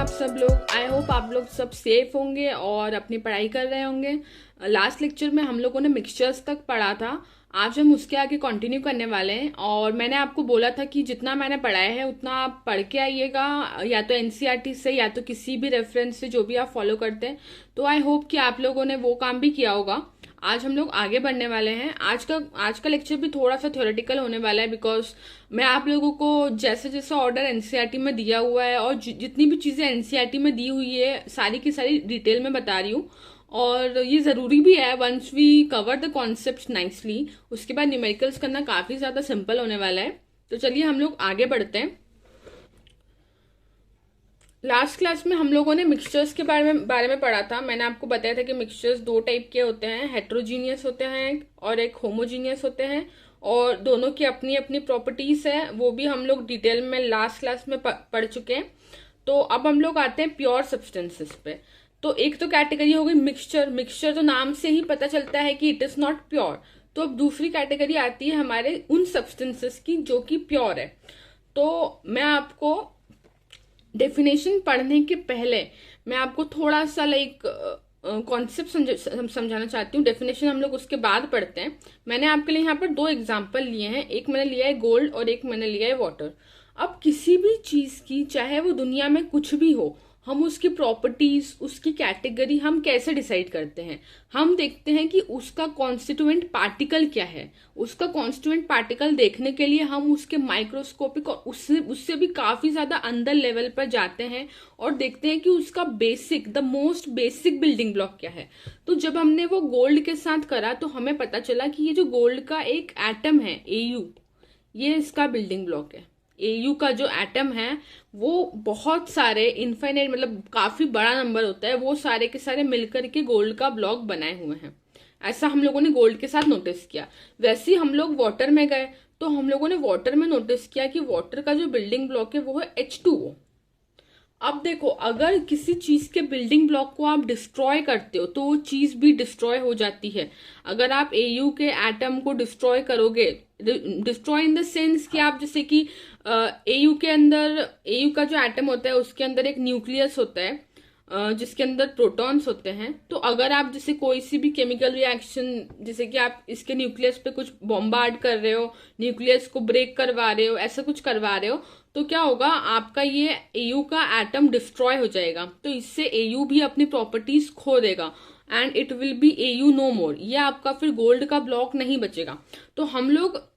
आप सब लोग। आई होप आप लोग सब सेफ होंगे और अपनी पढ़ाई कर रहे होंगे। लास्ट लेक्चर में हम लोगों ने मिक्सचर्स तक पढ़ा था। आज हम उसके आगे कंटिन्यू करने वाले हैं और मैंने आपको बोला था कि जितना मैंने पढ़ाया है उतना आप पढ़ के आइएगा, या तो एनसीईआरटी से या तो किसी भी रेफरेंस से जो भी आप फॉलो करते हैं। तो आई होप कि आप लोगों ने वो काम भी किया होगा। आज हम लोग आगे बढ़ने वाले हैं। आज का लेक्चर भी थोड़ा सा थ्योरेटिकल होने वाला है, बिकॉज मैं आप लोगों को जैसे जैसे ऑर्डर एनसीईआरटी में दिया हुआ है और जितनी भी चीज़ें एनसीईआरटी में दी हुई है सारी की सारी डिटेल में बता रही हूँ। और ये ज़रूरी भी है। Once we cover the concept nicely, उसके बाद न्यूमेरिकल्स करना काफ़ी ज़्यादा सिंपल होने वाला है। तो चलिए हम लोग आगे बढ़ते हैं। लास्ट क्लास में हम लोगों ने मिक्सचर्स के बारे में पढ़ा था। मैंने आपको बताया था कि मिक्सचर्स दो टाइप के होते हैं, हेट्रोजीनियस होते हैं और एक होमोजीनियस होते हैं, और दोनों की अपनी अपनी प्रॉपर्टीज है। वो भी हम लोग डिटेल में लास्ट क्लास में पढ़ चुके हैं। तो अब हम लोग आते हैं प्योर सब्सटेंसेस पे। तो एक तो कैटेगरी हो गई मिक्सचर। मिक्सचर तो नाम से ही पता चलता है कि इट इज नॉट प्योर। तो अब दूसरी कैटेगरी आती है हमारे उन सब्सटेंसेस की जो कि प्योर है। तो मैं आपको डेफिनेशन पढ़ने के पहले मैं आपको थोड़ा सा कॉन्सेप्ट समझाना चाहती हूँ। डेफिनेशन हम लोग उसके बाद पढ़ते हैं। मैंने आपके लिए यहाँ पर दो एग्जाम्पल लिए हैं, एक मैंने लिया है गोल्ड और एक मैंने लिया है वाटर। अब किसी भी चीज की, चाहे वो दुनिया में कुछ भी हो, हम उसकी प्रॉपर्टीज, उसकी कैटेगरी हम कैसे डिसाइड करते हैं? हम देखते हैं कि उसका कॉन्स्टिट्यूएंट पार्टिकल क्या है। उसका कॉन्स्टिट्यूएंट पार्टिकल देखने के लिए हम उसके माइक्रोस्कोपिक और उससे भी काफी ज्यादा अंदर लेवल पर जाते हैं और देखते हैं कि उसका basic, the most basic building block क्या है। तो जब हमने वो गोल्ड के साथ करा तो हमें पता चला कि ये जो गोल्ड का एक एटम है एयू, ये इसका बिल्डिंग ब्लॉक है। एयू का जो एटम है वो बहुत सारे इनफाइनाइट, मतलब काफी बड़ा नंबर होता है, वो सारे के सारे मिलकर के गोल्ड का ब्लॉक बनाए हुए हैं। ऐसा हम लोगों ने गोल्ड के साथ नोटिस किया। वैसे ही हम लोग वाटर में गए तो हम लोगों ने वाटर में नोटिस किया कि वाटर का जो बिल्डिंग ब्लॉक है वो है H2O। अब देखो, अगर किसी चीज के बिल्डिंग ब्लॉक को आप डिस्ट्रॉय करते हो तो वो चीज भी डिस्ट्रॉय हो जाती है। अगर आप एयू के एटम को डिस्ट्रॉय करोगे, डिस्ट्रॉय इन द सेंस कि आप जैसे कि एयू के अंदर, एयू का जो एटम होता है उसके अंदर एक न्यूक्लियस होता है जिसके अंदर प्रोटॉन्स होते हैं। तो अगर आप जैसे कोई सी भी केमिकल रिएक्शन, जैसे कि आप इसके न्यूक्लियस पे कुछ बॉम्बार्ड कर रहे हो, न्यूक्लियस को ब्रेक करवा रहे हो, ऐसा कुछ करवा रहे हो, तो क्या होगा, आपका ये एयू का एटम डिस्ट्रॉय हो जाएगा। तो इससे एयू भी अपनी प्रॉपर्टीज खो देगा एंड इट विल बी एयू नो मोर। ये आपका फिर गोल्ड का ब्लॉक नहीं बचेगा। तो हम लोग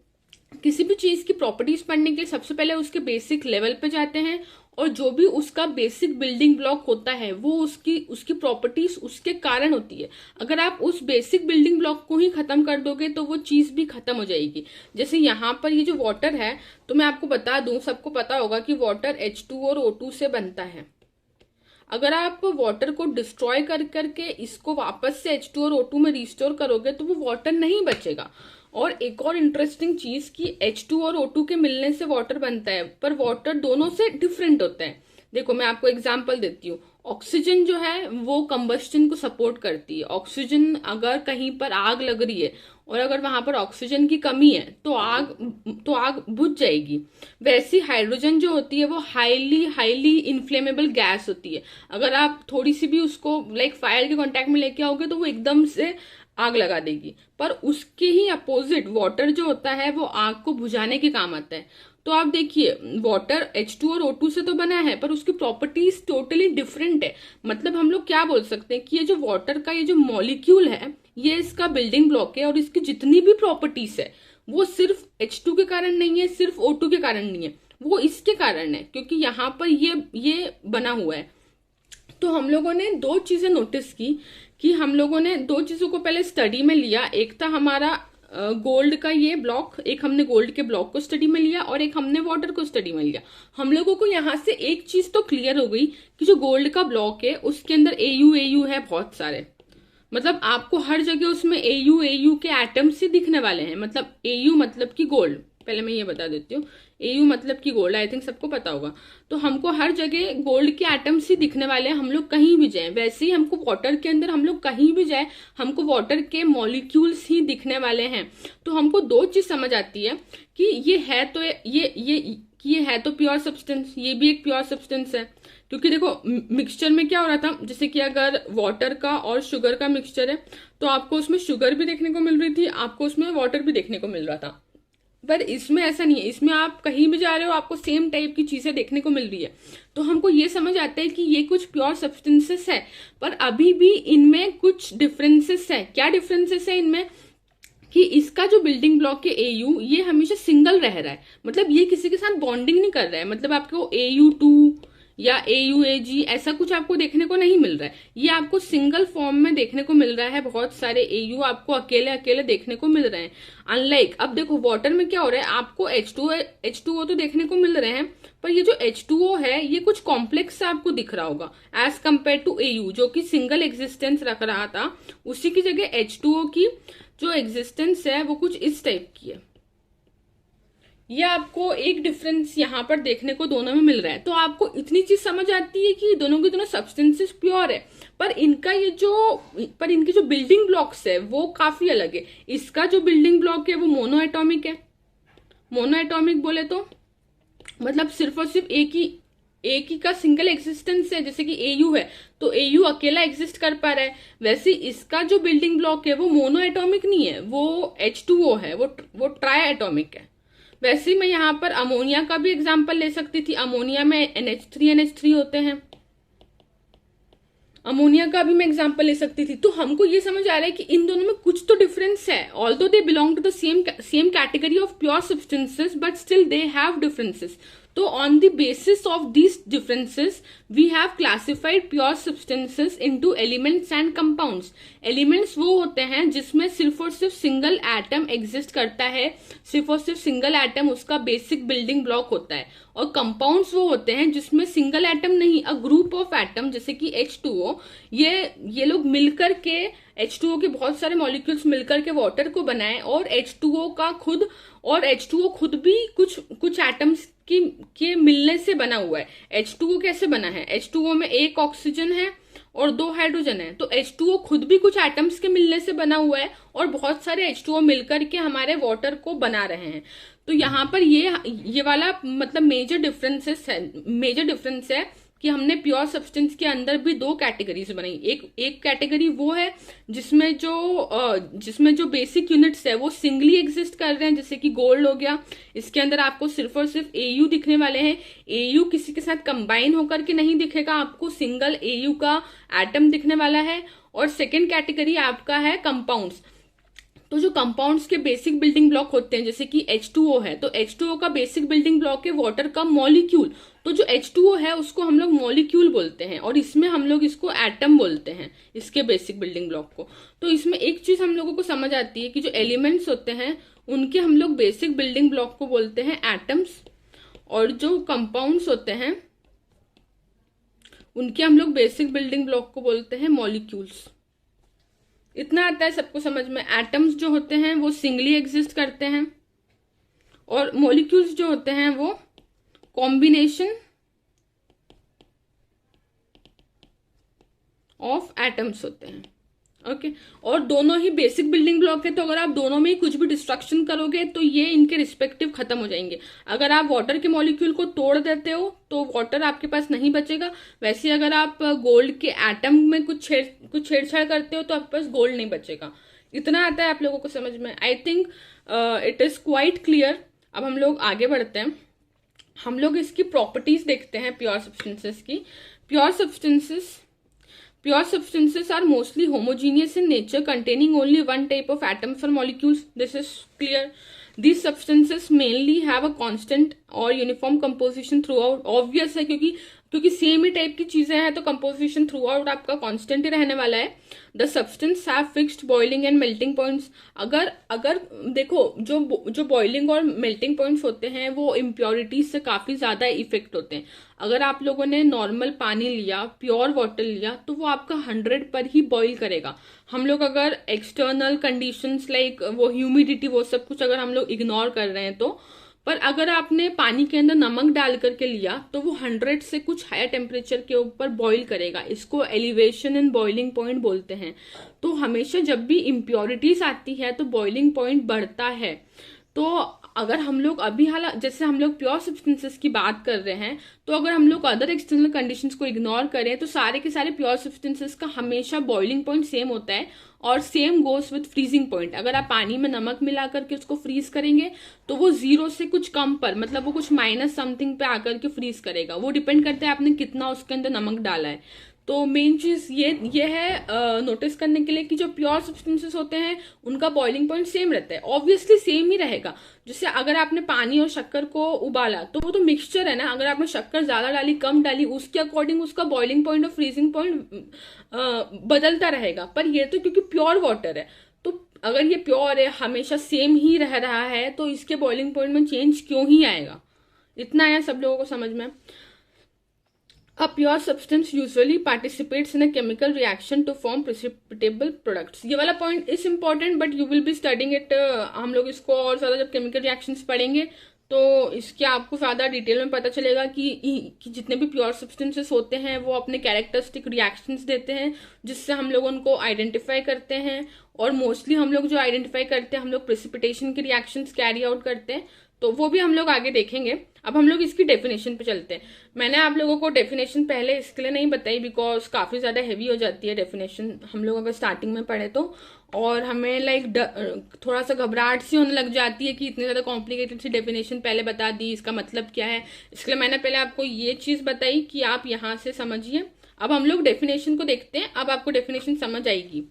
किसी भी चीज की प्रॉपर्टीज पढ़ने के लिए सबसे पहले उसके बेसिक लेवल पे जाते हैं, और जो भी उसका बेसिक बिल्डिंग ब्लॉक होता है वो उसकी प्रॉपर्टीज उसके कारण होती है। अगर आप उस बेसिक बिल्डिंग ब्लॉक को ही खत्म कर दोगे तो वो चीज भी खत्म हो जाएगी। जैसे यहाँ पर ये जो वाटर है, तो मैं आपको बता दूं, सबको पता होगा कि वाटर H2 और O2 से बनता है। अगर आप वाटर को डिस्ट्रॉय कर करके इसको वापस से H2 और O2 में रिस्टोर करोगे तो वो वाटर नहीं बचेगा। और एक और इंटरेस्टिंग चीज कि H2 और O2 के मिलने से वाटर बनता है, पर वाटर दोनों से डिफरेंट होता है। देखो मैं आपको एग्जांपल देती हूँ। ऑक्सीजन जो है वो कंबस्टन को सपोर्ट करती है। ऑक्सीजन, अगर कहीं पर आग लग रही है और अगर वहां पर ऑक्सीजन की कमी है तो आग बुझ जाएगी। वैसी हाइड्रोजन जो होती है वो हाईली इन्फ्लेमेबल गैस होती है। अगर आप थोड़ी सी भी उसको फायर के कांटेक्ट में लेके आओगे तो वो एकदम से आग लगा देगी। पर उसके ही अपोजिट वाटर जो होता है वो आग को बुझाने के काम आता है। तो आप देखिए, वाटर H2 और O2 से तो बना है पर उसकी प्रॉपर्टीज टोटली डिफरेंट है। मतलब हम लोग क्या बोल सकते हैं कि ये जो वाटर का ये जो मॉलिक्यूल है ये इसका बिल्डिंग ब्लॉक है, और इसकी जितनी भी प्रॉपर्टीज है वो सिर्फ H2 के कारण नहीं है, सिर्फ O2 के कारण नहीं है, वो इसके कारण है क्योंकि यहाँ पर ये बना हुआ है। तो हम लोगों ने दो चीजें नोटिस की कि हम लोगों ने दो चीजों को पहले स्टडी में लिया। एक था हमारा गोल्ड का ये ब्लॉक, एक हमने गोल्ड के ब्लॉक को स्टडी में लिया और एक हमने वाटर को स्टडी में लिया। हम लोगों को यहाँ से एक चीज तो क्लियर हो गई कि जो गोल्ड का ब्लॉक है उसके अंदर एयू है बहुत सारे। मतलब आपको हर जगह उसमें एयू के एटम्स ही दिखने वाले हैं। मतलब एयू मतलब कि गोल्ड, पहले मैं ये बता देती हूँ, एयू मतलब कि गोल्ड, आई थिंक सबको पता होगा। तो हमको हर जगह गोल्ड के एटम्स ही दिखने वाले हैं, हम लोग कहीं भी जाएं। वैसे ही हमको वाटर के अंदर हम लोग कहीं भी जाएं हमको वाटर के मॉलिक्यूल्स ही दिखने वाले हैं। तो हमको दो चीज समझ आती है कि ये है तो ये कि ये है तो प्योर सब्सटेंस, ये भी एक प्योर सब्सटेंस है। क्योंकि देखो मिक्सचर में क्या हो रहा था, जैसे कि अगर वाटर का और शुगर का मिक्सचर है तो आपको उसमें शुगर भी देखने को मिल रही थी, आपको उसमें वाटर भी देखने को मिल रहा था। पर इसमें ऐसा नहीं है, इसमें आप कहीं भी जा रहे हो आपको सेम टाइप की चीजें देखने को मिल रही है। तो हमको ये समझ आता है कि ये कुछ प्योर सब्सटेंसेस है, पर अभी भी इनमें कुछ डिफरेंसेस है। क्या डिफरेंसेस है इनमें, कि इसका जो बिल्डिंग ब्लॉक है AU, ये हमेशा सिंगल रह रहा है, मतलब ये किसी के साथ बॉन्डिंग नहीं कर रहा है। मतलब आपको AU2 या AUAG ऐसा कुछ आपको देखने को नहीं मिल रहा है, ये आपको सिंगल फॉर्म में देखने को मिल रहा है। बहुत सारे AU आपको अकेले अकेले देखने को मिल रहे हैं। अनलाइक अब देखो वाटर में क्या हो रहा है, आपको H2O तो देखने को मिल रहे हैं, पर ये जो H2O है ये कुछ कॉम्प्लेक्स आपको दिख रहा होगा एज कम्पेयर टू AU, जो कि सिंगल एग्जिस्टेंस रख रहा था। उसी की जगह H2O की जो एग्जिस्टेंस है वो कुछ इस टाइप की है। ये आपको एक डिफरेंस यहाँ पर देखने को दोनों में मिल रहा है। तो आपको इतनी चीज समझ आती है कि दोनों के दोनों सब्सटेंसेस प्योर है, पर इनके जो बिल्डिंग ब्लॉक्स है वो काफी अलग है। इसका जो बिल्डिंग ब्लॉक है वो मोनो एटॉमिक है। मोनो एटॉमिक बोले तो मतलब सिर्फ और सिर्फ एक ही का सिंगल एग्जिस्टेंस है। जैसे कि AU है तो AU अकेला एग्जिस्ट कर पा रहा है, वैसे इसका जो बिल्डिंग ब्लॉक है वो मोनो एटॉमिक नहीं है, वो H2O है, वो ट्राई एटॉमिक है। वैसे मैं यहाँ पर अमोनिया का भी एग्जाम्पल ले सकती थी। अमोनिया में NH3 होते हैं, अमोनिया का भी मैं एग्जाम्पल ले सकती थी। तो हमको ये समझ आ रहा है कि इन दोनों में कुछ तो डिफरेंस है। Although they belong to the same category of pure substances, but still they have differences. तो on the basis of these differences we have classified pure substances into elements and compounds. Elements वो होते हैं जिसमें सिर्फ और सिर्फ single atom exist करता है, सिर्फ और सिर्फ सिंगल एटम उसका बेसिक बिल्डिंग ब्लॉक होता है। और कंपाउंड्स वो होते हैं जिसमें सिंगल एटम नहीं, अ ग्रुप ऑफ एटम, जैसे कि H2O, ये लोग मिलकर के H2O के बहुत सारे मॉलिक्यूल्स मिलकर के वाटर को बनाए, और H2O खुद भी कुछ एटम्स के मिलने से बना हुआ है। H2O कैसे बना है, H2O में एक ऑक्सीजन है और 2 हाइड्रोजन है, तो H2O खुद भी कुछ एटम्स के मिलने से बना हुआ है, और बहुत सारे H2O मिलकर के हमारे वाटर को बना रहे हैं। तो यहाँ पर ये वाला मतलब मेजर डिफरेंस है कि हमने प्योर सब्सटेंस के अंदर भी 2 कैटेगरीज बनाई। एक कैटेगरी वो है जिसमें जो बेसिक यूनिट्स है वो सिंगली एग्जिस्ट कर रहे हैं, जैसे कि गोल्ड हो गया, इसके अंदर आपको सिर्फ और सिर्फ AU दिखने वाले हैं। AU किसी के साथ कंबाइन होकर के नहीं दिखेगा, आपको सिंगल AU का एटम दिखने वाला है। और सेकेंड कैटेगरी आपका है कंपाउंड्स। तो जो कंपाउंड्स के बेसिक बिल्डिंग ब्लॉक होते हैं, जैसे कि H2O है, तो H2O का बेसिक बिल्डिंग ब्लॉक है वाटर का मॉलिक्यूल। तो जो H2O है उसको हम लोग मॉलिक्यूल बोलते हैं, और इसमें हम लोग इसको एटम बोलते हैं, इसके बेसिक बिल्डिंग ब्लॉक को। तो इसमें एक चीज हम लोगों को समझ आती है कि जो एलिमेंट्स होते हैं उनके हम लोग बेसिक बिल्डिंग ब्लॉक को बोलते हैं एटम्स, और जो कंपाउंड्स होते हैं उनके हम लोग बेसिक बिल्डिंग ब्लॉक को बोलते हैं मॉलिक्यूल्स। इतना आता है सबको समझ में। एटम्स जो होते हैं वो सिंगली एग्जिस्ट करते हैं, और मॉलिक्यूल्स जो होते हैं वो कॉम्बिनेशन ऑफ एटम्स होते हैं। ओके, और दोनों ही बेसिक बिल्डिंग ब्लॉक है, तो अगर आप दोनों में ही कुछ भी डिस्ट्रक्शन करोगे तो ये इनके रिस्पेक्टिव खत्म हो जाएंगे। अगर आप वाटर के मॉलिक्यूल को तोड़ देते हो तो वाटर आपके पास नहीं बचेगा। वैसे अगर आप गोल्ड के एटम में कुछ छेड़छाड़ करते हो तो आपके पास गोल्ड नहीं बचेगा। इतना आता है आप लोगों को समझ में। I think it is quite clear. अब हम लोग आगे बढ़ते हैं, हम लोग इसकी प्रॉपर्टीज देखते हैं प्योर सब्सटेंसेस की। Pure substances are mostly homogeneous in nature, containing only one type of atoms or molecules. This is clear. These substances mainly have a constant or uniform composition throughout. Obvious है क्योंकि same ही type की चीजें हैं तो composition through out आपका constant ही रहने वाला है। The substance have fixed boiling and melting points. अगर देखो जो बॉइलिंग और मेल्टिंग पॉइंट्स होते हैं वो इम्प्योरिटीज से काफी ज्यादा इफेक्ट होते हैं। अगर आप लोगों ने नॉर्मल पानी लिया, प्योर वाटर लिया, तो वो आपका 100 पर ही बॉइल करेगा। हम लोग अगर एक्सटर्नल कंडीशंस लाइक वो ह्यूमिडिटी वो सब कुछ अगर हम लोग इग्नोर कर रहे हैं तो, पर अगर आपने पानी के अंदर नमक डाल करके लिया तो वो 100 से कुछ हायर टेम्परेचर के ऊपर बॉईल करेगा। इसको एलिवेशन इन बॉइलिंग पॉइंट बोलते हैं। तो हमेशा जब भी इम्प्योरिटीज आती है तो बॉइलिंग पॉइंट बढ़ता है। तो अगर हम लोग अभी हालात जैसे हम लोग प्योर सब्सटेंसेस की बात कर रहे हैं, तो अगर हम लोग अदर एक्सटर्नल कंडीशंस को इग्नोर करें तो सारे के सारे प्योर सब्सटेंसेस का हमेशा बॉइलिंग पॉइंट सेम होता है, और same goes with freezing point. अगर आप पानी में नमक मिला करके उसको फ्रीज करेंगे तो वो 0 से कुछ कम पर, मतलब वो कुछ माइनस समथिंग पे आकर के फ्रीज करेगा। वो डिपेंड करता है आपने कितना उसके अंदर नमक डाला है। तो मेन चीज ये है नोटिस करने के लिए कि जो प्योर सब्सटेंसेस होते हैं उनका बॉइलिंग पॉइंट सेम रहता है, ऑब्वियसली सेम ही रहेगा। जैसे अगर आपने पानी और शक्कर को उबाला तो वो तो मिक्सचर है ना, अगर आपने शक्कर ज्यादा डाली कम डाली उसके अकॉर्डिंग उसका बॉइलिंग पॉइंट और फ्रीजिंग पॉइंट बदलता रहेगा। पर ये तो क्योंकि प्योर वाटर है, तो अगर ये प्योर है, हमेशा सेम ही रह रहा है, तो इसके बॉइलिंग पॉइंट में चेंज क्यों ही आएगा। इतना है सब लोगों को समझ में। A pure substance usually participates in a chemical reaction to form precipitable products. ये वाला point is important but you will be studying it. हम लोग इसको और ज्यादा जब केमिकल रिएक्शंस पढ़ेंगे तो इसके आपको ज्यादा डिटेल में पता चलेगा कि जितने भी प्योर सब्सटेंसेस होते हैं वो अपने कैरेक्टरिस्टिक रिएक्शंस देते हैं, जिससे हम लोग उनको आइडेंटिफाई करते हैं। और मोस्टली हम लोग जो आइडेंटिफाई करते हैं, हम लोग प्रेसिपिटेशन के रिएक्शंस कैरी आउट करते हैं, तो वो भी हम लोग आगे देखेंगे। अब हम लोग इसकी डेफिनेशन पे चलते हैं। मैंने आप लोगों को डेफिनेशन पहले इसके लिए नहीं बताई बिकॉज काफी ज्यादा हैवी हो जाती है डेफिनेशन हम लोग अगर स्टार्टिंग में पढ़े तो, और हमें थोड़ा सा घबराहट सी होने लग जाती है कि इतनी ज्यादा कॉम्प्लिकेटेड सी डेफिनेशन पहले बता दी, इसका मतलब क्या है। इसलिए मैंने पहले आपको ये चीज बताई कि आप यहाँ से समझिए। अब हम लोग डेफिनेशन को देखते हैं, अब आपको डेफिनेशन समझ आएगी।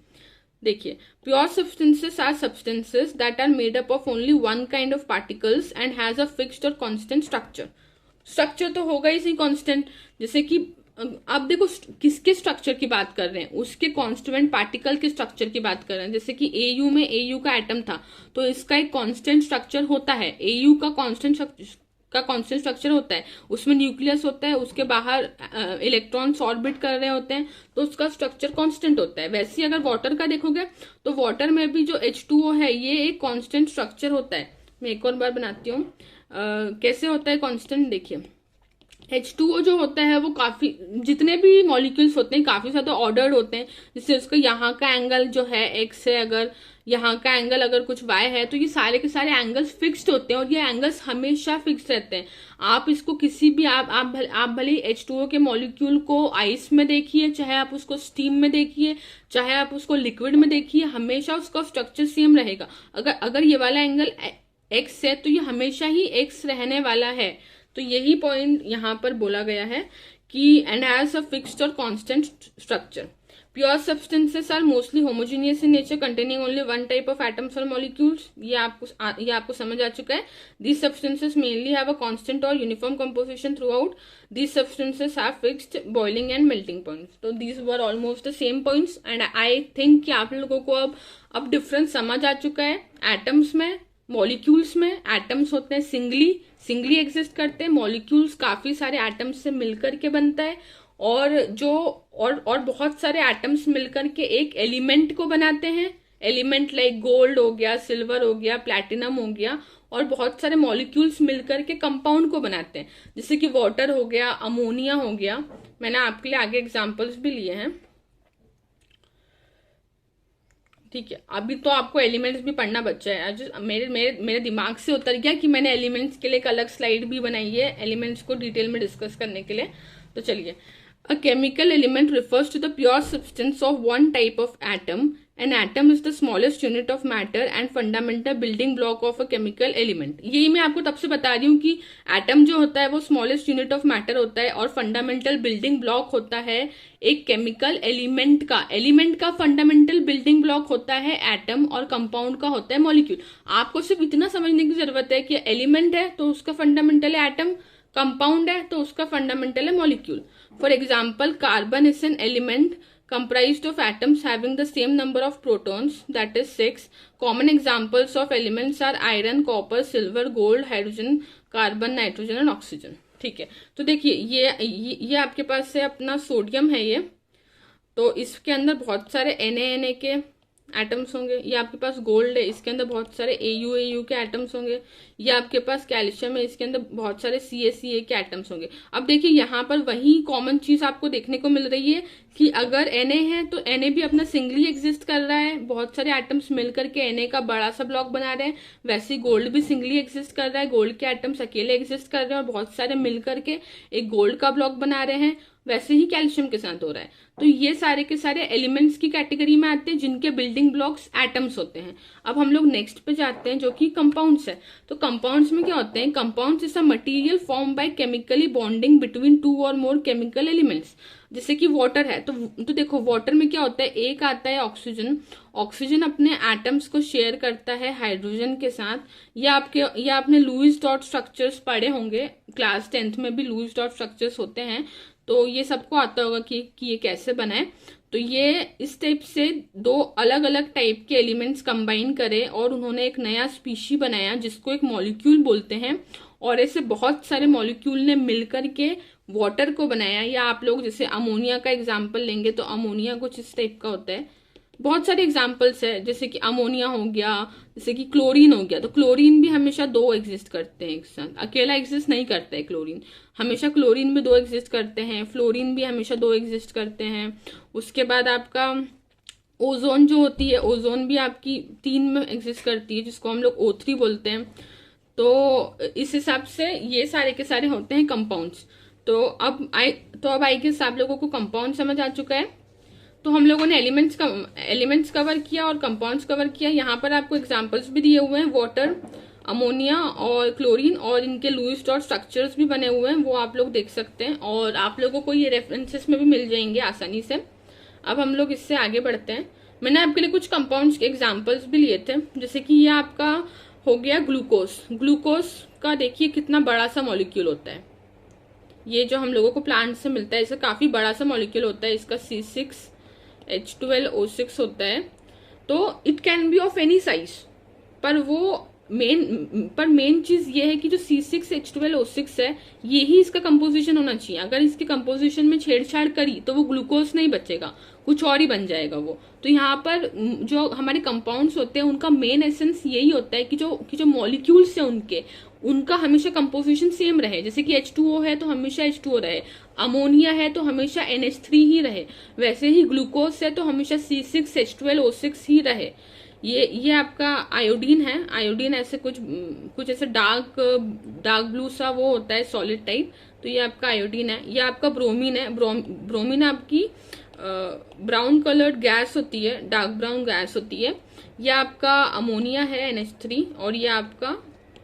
देखिए, pure substances are substances that are made up of only one kind of particles and has a fixed और कांस्टेंट स्ट्रक्चर। स्ट्रक्चर तो होगा ही सही कांस्टेंट, जैसे कि आप देखो किसके स्ट्रक्चर की बात कर रहे हैं, उसके कॉन्स्टिट्यूएंट पार्टिकल के स्ट्रक्चर की बात कर रहे हैं। जैसे कि एयू में एयू का एटम था तो इसका एक कांस्टेंट स्ट्रक्चर होता है, एयू का कांस्टेंट स्ट्रक्चर होता है, उसमें न्यूक्लियस होता है, उसके बाहर इलेक्ट्रॉन्स ऑर्बिट कर रहे होते हैं, तो उसका स्ट्रक्चर कांस्टेंट होता है। वैसे ही अगर वाटर का देखोगे तो वाटर में भी जो H2O है ये एक कांस्टेंट स्ट्रक्चर होता है। मैं एक और बार बनाती हूँ कैसे होता है कांस्टेंट। देखिए, H2O जो होता है वो काफी, जितने भी मॉलिक्यूल्स होते हैं काफी ज्यादा ऑर्डर्ड होते हैं। जिससे उसका यहाँ का एंगल जो है x है, अगर यहाँ का एंगल अगर कुछ y है, तो ये सारे के सारे एंगल्स फिक्स्ड होते हैं और ये एंगल्स हमेशा फिक्स रहते हैं। आप इसको किसी भी आप भले H2O के मॉलिक्यूल को आइस में देखिए, चाहे आप उसको स्टीम में देखिए, चाहे आप उसको लिक्विड में देखिए, हमेशा उसका स्ट्रक्चर सेम रहेगा। अगर ये वाला एंगल x है तो ये हमेशा ही x रहने वाला है। तो यही पॉइंट यहाँ पर बोला गया है कि एंड हैज अ फिक्स्ड और constant structure. Pure substances are mostly homogeneous in nature containing only one type of atoms और मॉलिक्यूल्स। ये आपको समझ आ चुका है। These substances mainly have a constant और uniform composition throughout. These substances have fixed boiling and melting points. तो these were almost the same points and I think कि आप लोगों को अब डिफरेंस समझ आ चुका है। एटम्स में, मॉलिक्यूल्स में, एटम्स होते हैं सिंगली एग्जिस्ट करते हैं, मॉलिक्यूल्स काफी सारे एटम्स से मिलकर के बनता है, और बहुत सारे एटम्स मिलकर के एक एलिमेंट को बनाते हैं। एलिमेंट लाइक गोल्ड हो गया, सिल्वर हो गया, प्लैटिनम हो गया, और बहुत सारे मॉलिक्यूल्स मिलकर के कंपाउंड को बनाते हैं, जैसे कि वाटर हो गया, अमोनिया हो गया। मैंने आपके लिए आगे एग्जाम्पल्स भी लिए हैं। ठीक है, अभी तो आपको एलिमेंट्स भी पढ़ना बच्चा है। मेरे दिमाग से उतर गया कि मैंने एलिमेंट्स के लिए एक अलग स्लाइड भी बनाई है एलिमेंट्स को डिटेल में डिस्कस करने के लिए। तो चलिए, a chemical element refers to the pure substance of one type of atom. An atom is the smallest unit of matter and fundamental building block of a chemical element. यही मैं आपको तब से बता रही हूँ कि एटम जो होता है वो स्मॉलेस्ट यूनिट ऑफ मैटर होता है और फंडामेंटल बिल्डिंग ब्लॉक होता है एक केमिकल एलिमेंट का फंडामेंटल बिल्डिंग ब्लॉक होता है एटम, और कंपाउंड का होता है मॉलिक्यूल। आपको सिर्फ इतना समझने की जरूरत है कि एलिमेंट है तो उसका फंडामेंटल है एटम, कंपाउंड है तो उसका फंडामेंटल है molecule. For example, carbon is an element comprised of atoms having the same number of protons, that is 6. Common examples of elements are iron, copper, silver, gold, hydrogen, carbon, nitrogen and oxygen. ठीक है, तो देखिए ये आपके पास है अपना sodium है ये, तो इसके अंदर बहुत सारे Na के एटम्स होंगे। ये आपके पास गोल्ड है, इसके अंदर बहुत सारे Au के एटम्स होंगे। ये आपके पास कैल्शियम है, इसके अंदर बहुत सारे Ca के एटम्स होंगे। अब देखिए यहाँ पर वही कॉमन चीज आपको देखने को मिल रही है कि अगर Na है तो Na भी अपना सिंगली एग्जिस्ट कर रहा है, बहुत सारे एटम्स मिलकर के Na का बड़ा सा ब्लॉक बना रहे हैं। वैसे ही गोल्ड भी सिंगली एग्जिस्ट कर रहा है, गोल्ड के एटम्स अकेले एग्जिस्ट कर रहे हैं और बहुत सारे मिलकर के एक गोल्ड का ब्लॉक बना रहे हैं। वैसे ही कैल्शियम के साथ हो रहा है। तो ये सारे के सारे एलिमेंट्स की कैटेगरी में आते हैं जिनके बिल्डिंग ब्लॉक्स एटम्स होते हैं। अब हम लोग नेक्स्ट पे जाते हैं जो कि कंपाउंड्स है। तो कंपाउंड्स में क्या होते हैं? Compounds is a material form by chemically bonding between two और मोर केमिकल एलिमेंट्स। जैसे कि वाटर है तो देखो वाटर में क्या होता है, एक आता है ऑक्सीजन। ऑक्सीजन अपने एटम्स को शेयर करता है हाइड्रोजन के साथ। या आपने लुईस डॉट स्ट्रक्चर्स पढ़े होंगे, क्लास 10th में भी लुईस डॉट स्ट्रक्चर्स होते हैं, तो ये सबको आता होगा कि ये कैसे बना है। तो ये इस टाइप से दो अलग अलग टाइप के एलिमेंट्स कंबाइन करे और उन्होंने एक नया स्पीशी बनाया जिसको एक मॉलिक्यूल बोलते हैं। और ऐसे बहुत सारे मॉलिक्यूल ने मिलकर के वाटर को बनाया। या आप लोग जैसे अमोनिया का एग्जाम्पल लेंगे तो अमोनिया कुछ इस टाइप का होता है। बहुत सारे एग्जाम्पल्स है, जैसे कि अमोनिया हो गया, जैसे कि क्लोरीन हो गया। तो क्लोरीन भी हमेशा दो एग्जिस्ट करते हैं एक साथ, अकेला एग्जिस्ट नहीं करता है क्लोरीन। हमेशा क्लोरीन भी दो एग्जिस्ट करते हैं, फ्लोरीन भी हमेशा दो एग्जिस्ट करते हैं। उसके बाद आपका ओजोन जो होती है, ओजोन भी आपकी 3 में एग्जिस्ट करती है, जिसको हम लोग O3 बोलते हैं। तो इस हिसाब से ये सारे के सारे होते हैं कंपाउंड्स। तो अब आई गेस आप लोगों को कंपाउंड समझ आ चुका है। तो हम लोगों ने एलिमेंट्स कवर किया और कंपाउंड्स कवर किया। यहाँ पर आपको एग्जांपल्स भी दिए हुए हैं, वाटर, अमोनिया और क्लोरीन, और इनके लुईस डॉट स्ट्रक्चर्स भी बने हुए हैं, वो आप लोग देख सकते हैं और आप लोगों को ये रेफरेंसेस में भी मिल जाएंगे आसानी से। अब हम लोग इससे आगे बढ़ते हैं। मैंने आपके लिए कुछ कंपाउंड्स के एग्जाम्पल्स भी लिए थे, जैसे कि ये आपका हो गया ग्लूकोज। ग्लूकोज का देखिए कितना बड़ा सा मॉलिक्यूल होता है। ये जो हम लोगों को प्लांट से मिलता है, इसका काफी बड़ा सा मॉलिक्यूल होता है। इसका C6H12O6 होता है। तो it can be of any size, पर मेन चीज ये है कि जो C6H12O6 है, ये ही इसका कंपोजिशन होना चाहिए। अगर इसके कंपोजिशन में छेड़छाड़ करी तो वो ग्लूकोज नहीं बचेगा, कुछ और ही बन जाएगा वो। तो यहाँ पर जो हमारे कंपाउंड्स होते हैं उनका मेन एसेंस यही होता है कि जो मॉलिक्यूल्स है उनका हमेशा कंपोजिशन सेम रहे। जैसे कि H2O है तो हमेशा H2O रहे, अमोनिया है तो हमेशा NH3 ही रहे, वैसे ही ग्लूकोज है तो हमेशा C6H12O6 ही रहे। ये आपका आयोडीन है। आयोडीन ऐसे कुछ ऐसे डार्क ब्लू सा वो होता है, सॉलिड टाइप। तो ये आपका आयोडीन है। ये आपका ब्रोमीन है। ब्रोमीन आपकी ब्राउन कलर्ड गैस होती है, डार्क ब्राउन गैस होती है। ये आपका अमोनिया है NH3, और ये आपका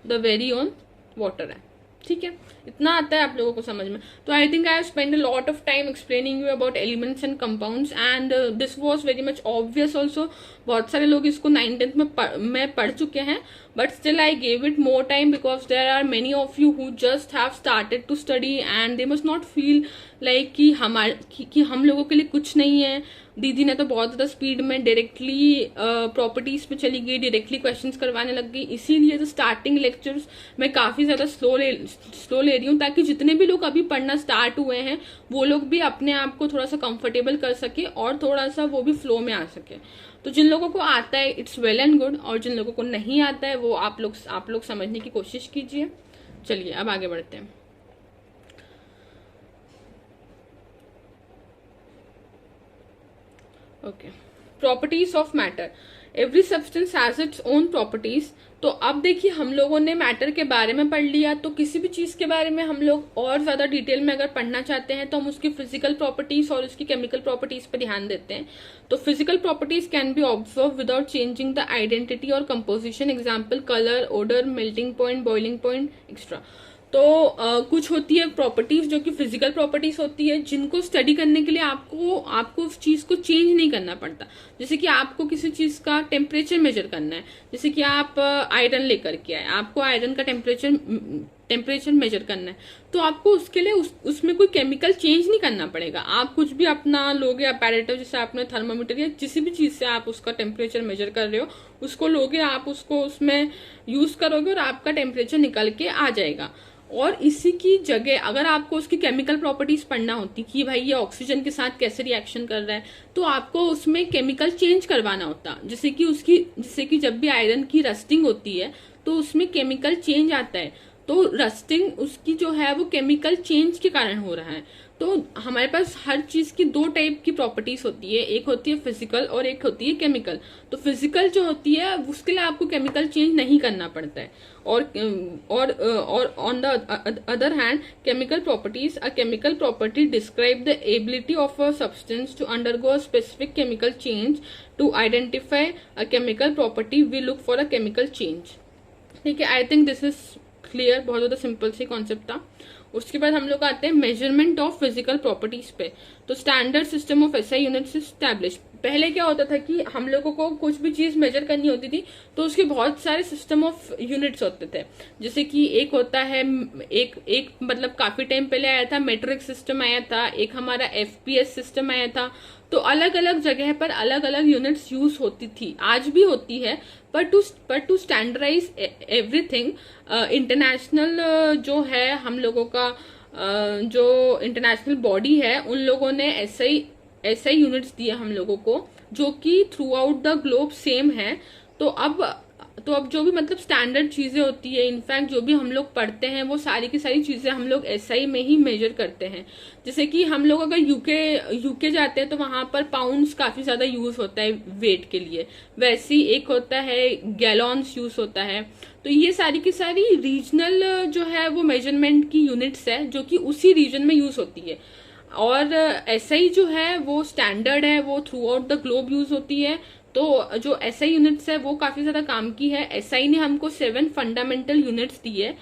द वेरी ओन वाटर है। ठीक है, इतना आता है आप लोगों को समझ में। तो I think I have spend a lot of time explaining you about elements and compounds and this was very much obvious also. बहुत सारे लोग इसको 9th-10th में पढ़ चुके हैं, but still I gave it more time because there are many of you who just have started to study and they must not feel like कि हम लोगों के लिए कुछ नहीं है। दीदी ने तो बहुत ज्यादा स्पीड में डायरेक्टली प्रॉपर्टीज पे चली गई, डायरेक्टली क्वेश्चंस करवाने लग गई। इसीलिए तो स्टार्टिंग लेक्चर्स मैं काफी ज्यादा स्लो ले रही हूँ, ताकि जितने भी लोग अभी पढ़ना स्टार्ट हुए हैं वो लोग भी अपने आप को थोड़ा सा कंफर्टेबल कर सके और थोड़ा सा वो भी फ्लो में आ सके। तो जिन लोगों को आता है इट्स वेल एंड गुड, और जिन लोगों को नहीं आता है वो आप लोग समझने की कोशिश कीजिए। चलिए अब आगे बढ़ते हैं। Okay, properties of matter. Every substance has its own properties. तो अब देखिए हम लोगों ने मैटर के बारे में पढ़ लिया, तो किसी भी चीज के बारे में हम लोग और ज्यादा डिटेल में अगर पढ़ना चाहते हैं तो हम उसकी फिजिकल प्रॉपर्टीज और उसकी केमिकल प्रॉपर्टीज पर ध्यान देते हैं। तो physical properties can be observe without changing the identity और composition. Example colour, odour, melting point, boiling point extra. तो कुछ होती है प्रॉपर्टीज जो कि फिजिकल प्रॉपर्टीज होती है, जिनको स्टडी करने के लिए आपको उस चीज को चेंज नहीं करना पड़ता। जैसे कि आपको किसी चीज का टेम्परेचर मेजर करना है, जैसे कि आप आयरन लेकर के आए, आपको आयरन का टेम्परेचर मेजर करना है, तो आपको उसके लिए उसमें कोई केमिकल चेंज नहीं करना पड़ेगा। आप कुछ भी अपना लोगे अपैरेटस, जैसे आपने थर्मामीटर या किसी भी चीज से आप उसका टेम्परेचर मेजर कर रहे हो, उसको लोगे, आप उसको उसमें यूज करोगे और आपका टेम्परेचर निकल के आ जाएगा। और इसी की जगह अगर आपको उसकी केमिकल प्रॉपर्टीज पढ़ना होती कि भाई ये ऑक्सीजन के साथ कैसे रिएक्शन कर रहा है, तो आपको उसमें केमिकल चेंज करवाना होता। जैसे कि जब भी आयरन की रस्टिंग होती है तो उसमें केमिकल चेंज आता है। तो रस्टिंग उसकी जो है वो केमिकल चेंज के कारण हो रहा है। तो हमारे पास हर चीज की दो टाइप की प्रॉपर्टीज होती है, एक होती है फिजिकल और एक होती है केमिकल। तो फिजिकल जो होती है उसके लिए आपको केमिकल चेंज नहीं करना पड़ता है, और on the other hand chemical properties, a chemical property describe the ability of a substance to undergo a specific chemical change. To identify a chemical property we look for a chemical change. ठीक है, I think this is clear. बहुत ज्यादा simple C concept था। उसके बाद हम लोग आते हैं मेजरमेंट ऑफ फिजिकल प्रॉपर्टीज पे। तो standard system of SI units establish. पहले क्या होता था कि हम लोगों को कुछ भी चीज मेजर करनी होती थी तो उसके बहुत सारे सिस्टम ऑफ यूनिट्स होते थे। जैसे कि एक होता है, एक मतलब काफी टाइम पहले आया था मेट्रिक सिस्टम आया था, एक हमारा एफपीएस सिस्टम आया था। तो अलग अलग जगह पर अलग अलग यूनिट्स यूज होती थी, आज भी होती है। पर टू स्टैंडर्डाइज एवरीथिंग, इंटरनेशनल जो है हम लोगों का जो इंटरनेशनल बॉडी है उन लोगों ने एसआई यूनिट्स दिए हम लोगों को, जो कि through out the globe same है। तो अब जो भी मतलब स्टैंडर्ड चीजें होती है, इनफैक्ट जो भी हम लोग पढ़ते हैं वो सारी की सारी चीजें हम लोग एसआई में ही मेजर करते हैं। जैसे कि हम लोग अगर यूके जाते हैं तो वहां पर पाउंड्स काफी ज्यादा यूज होता है वेट के लिए, वैसे ही एक होता है गैलॉन्स यूज होता है। तो ये सारी की सारी रीजनल जो है वो मेजरमेंट की यूनिट्स है जो कि उसी रीजन में यूज होती है। और एसआई जो है वो स्टैंडर्ड है, वो through out the globe use होती है। तो जो एसआई यूनिट्स है वो काफी ज्यादा काम की है। एसआई ने हमको 7 फंडामेंटल यूनिट्स दी है।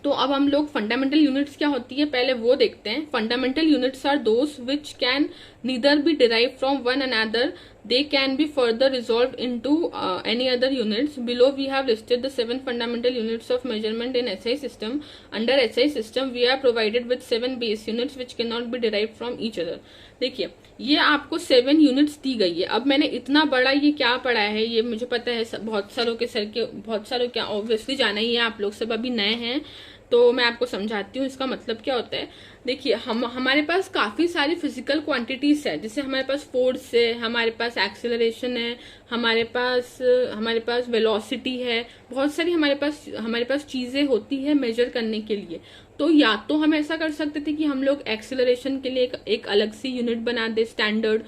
तो अब हम लोग फंडामेंटल यूनिट्स क्या होती है पहले वो देखते हैं। Fundamental units are those which can neither be derive from one another, they can be further resolved into any other units. Below we have listed the 7 fundamental units of measurement in SI system. Under SI system we are provided with 7 base units which cannot be derived from each other. देखिए ये आपको 7 units दी गई है। अब मैंने इतना बड़ा ये क्या पढ़ा है ये मुझे पता है, बहुत सारों क्या ऑब्वियसली जाना ही है, आप लोग सब अभी नए हैं तो मैं आपको समझाती हूँ इसका मतलब क्या होता है। देखिए हमारे पास काफी सारी फिजिकल क्वांटिटीज है, जैसे हमारे पास फोर्स है, हमारे पास एक्सेलरेशन है, हमारे पास वेलोसिटी है, बहुत सारी हमारे पास चीजें होती है मेजर करने के लिए। तो या तो हम ऐसा कर सकते थे कि हम लोग एक्सेलरेशन के लिए एक अलग सी यूनिट बना दे स्टैंडर्ड,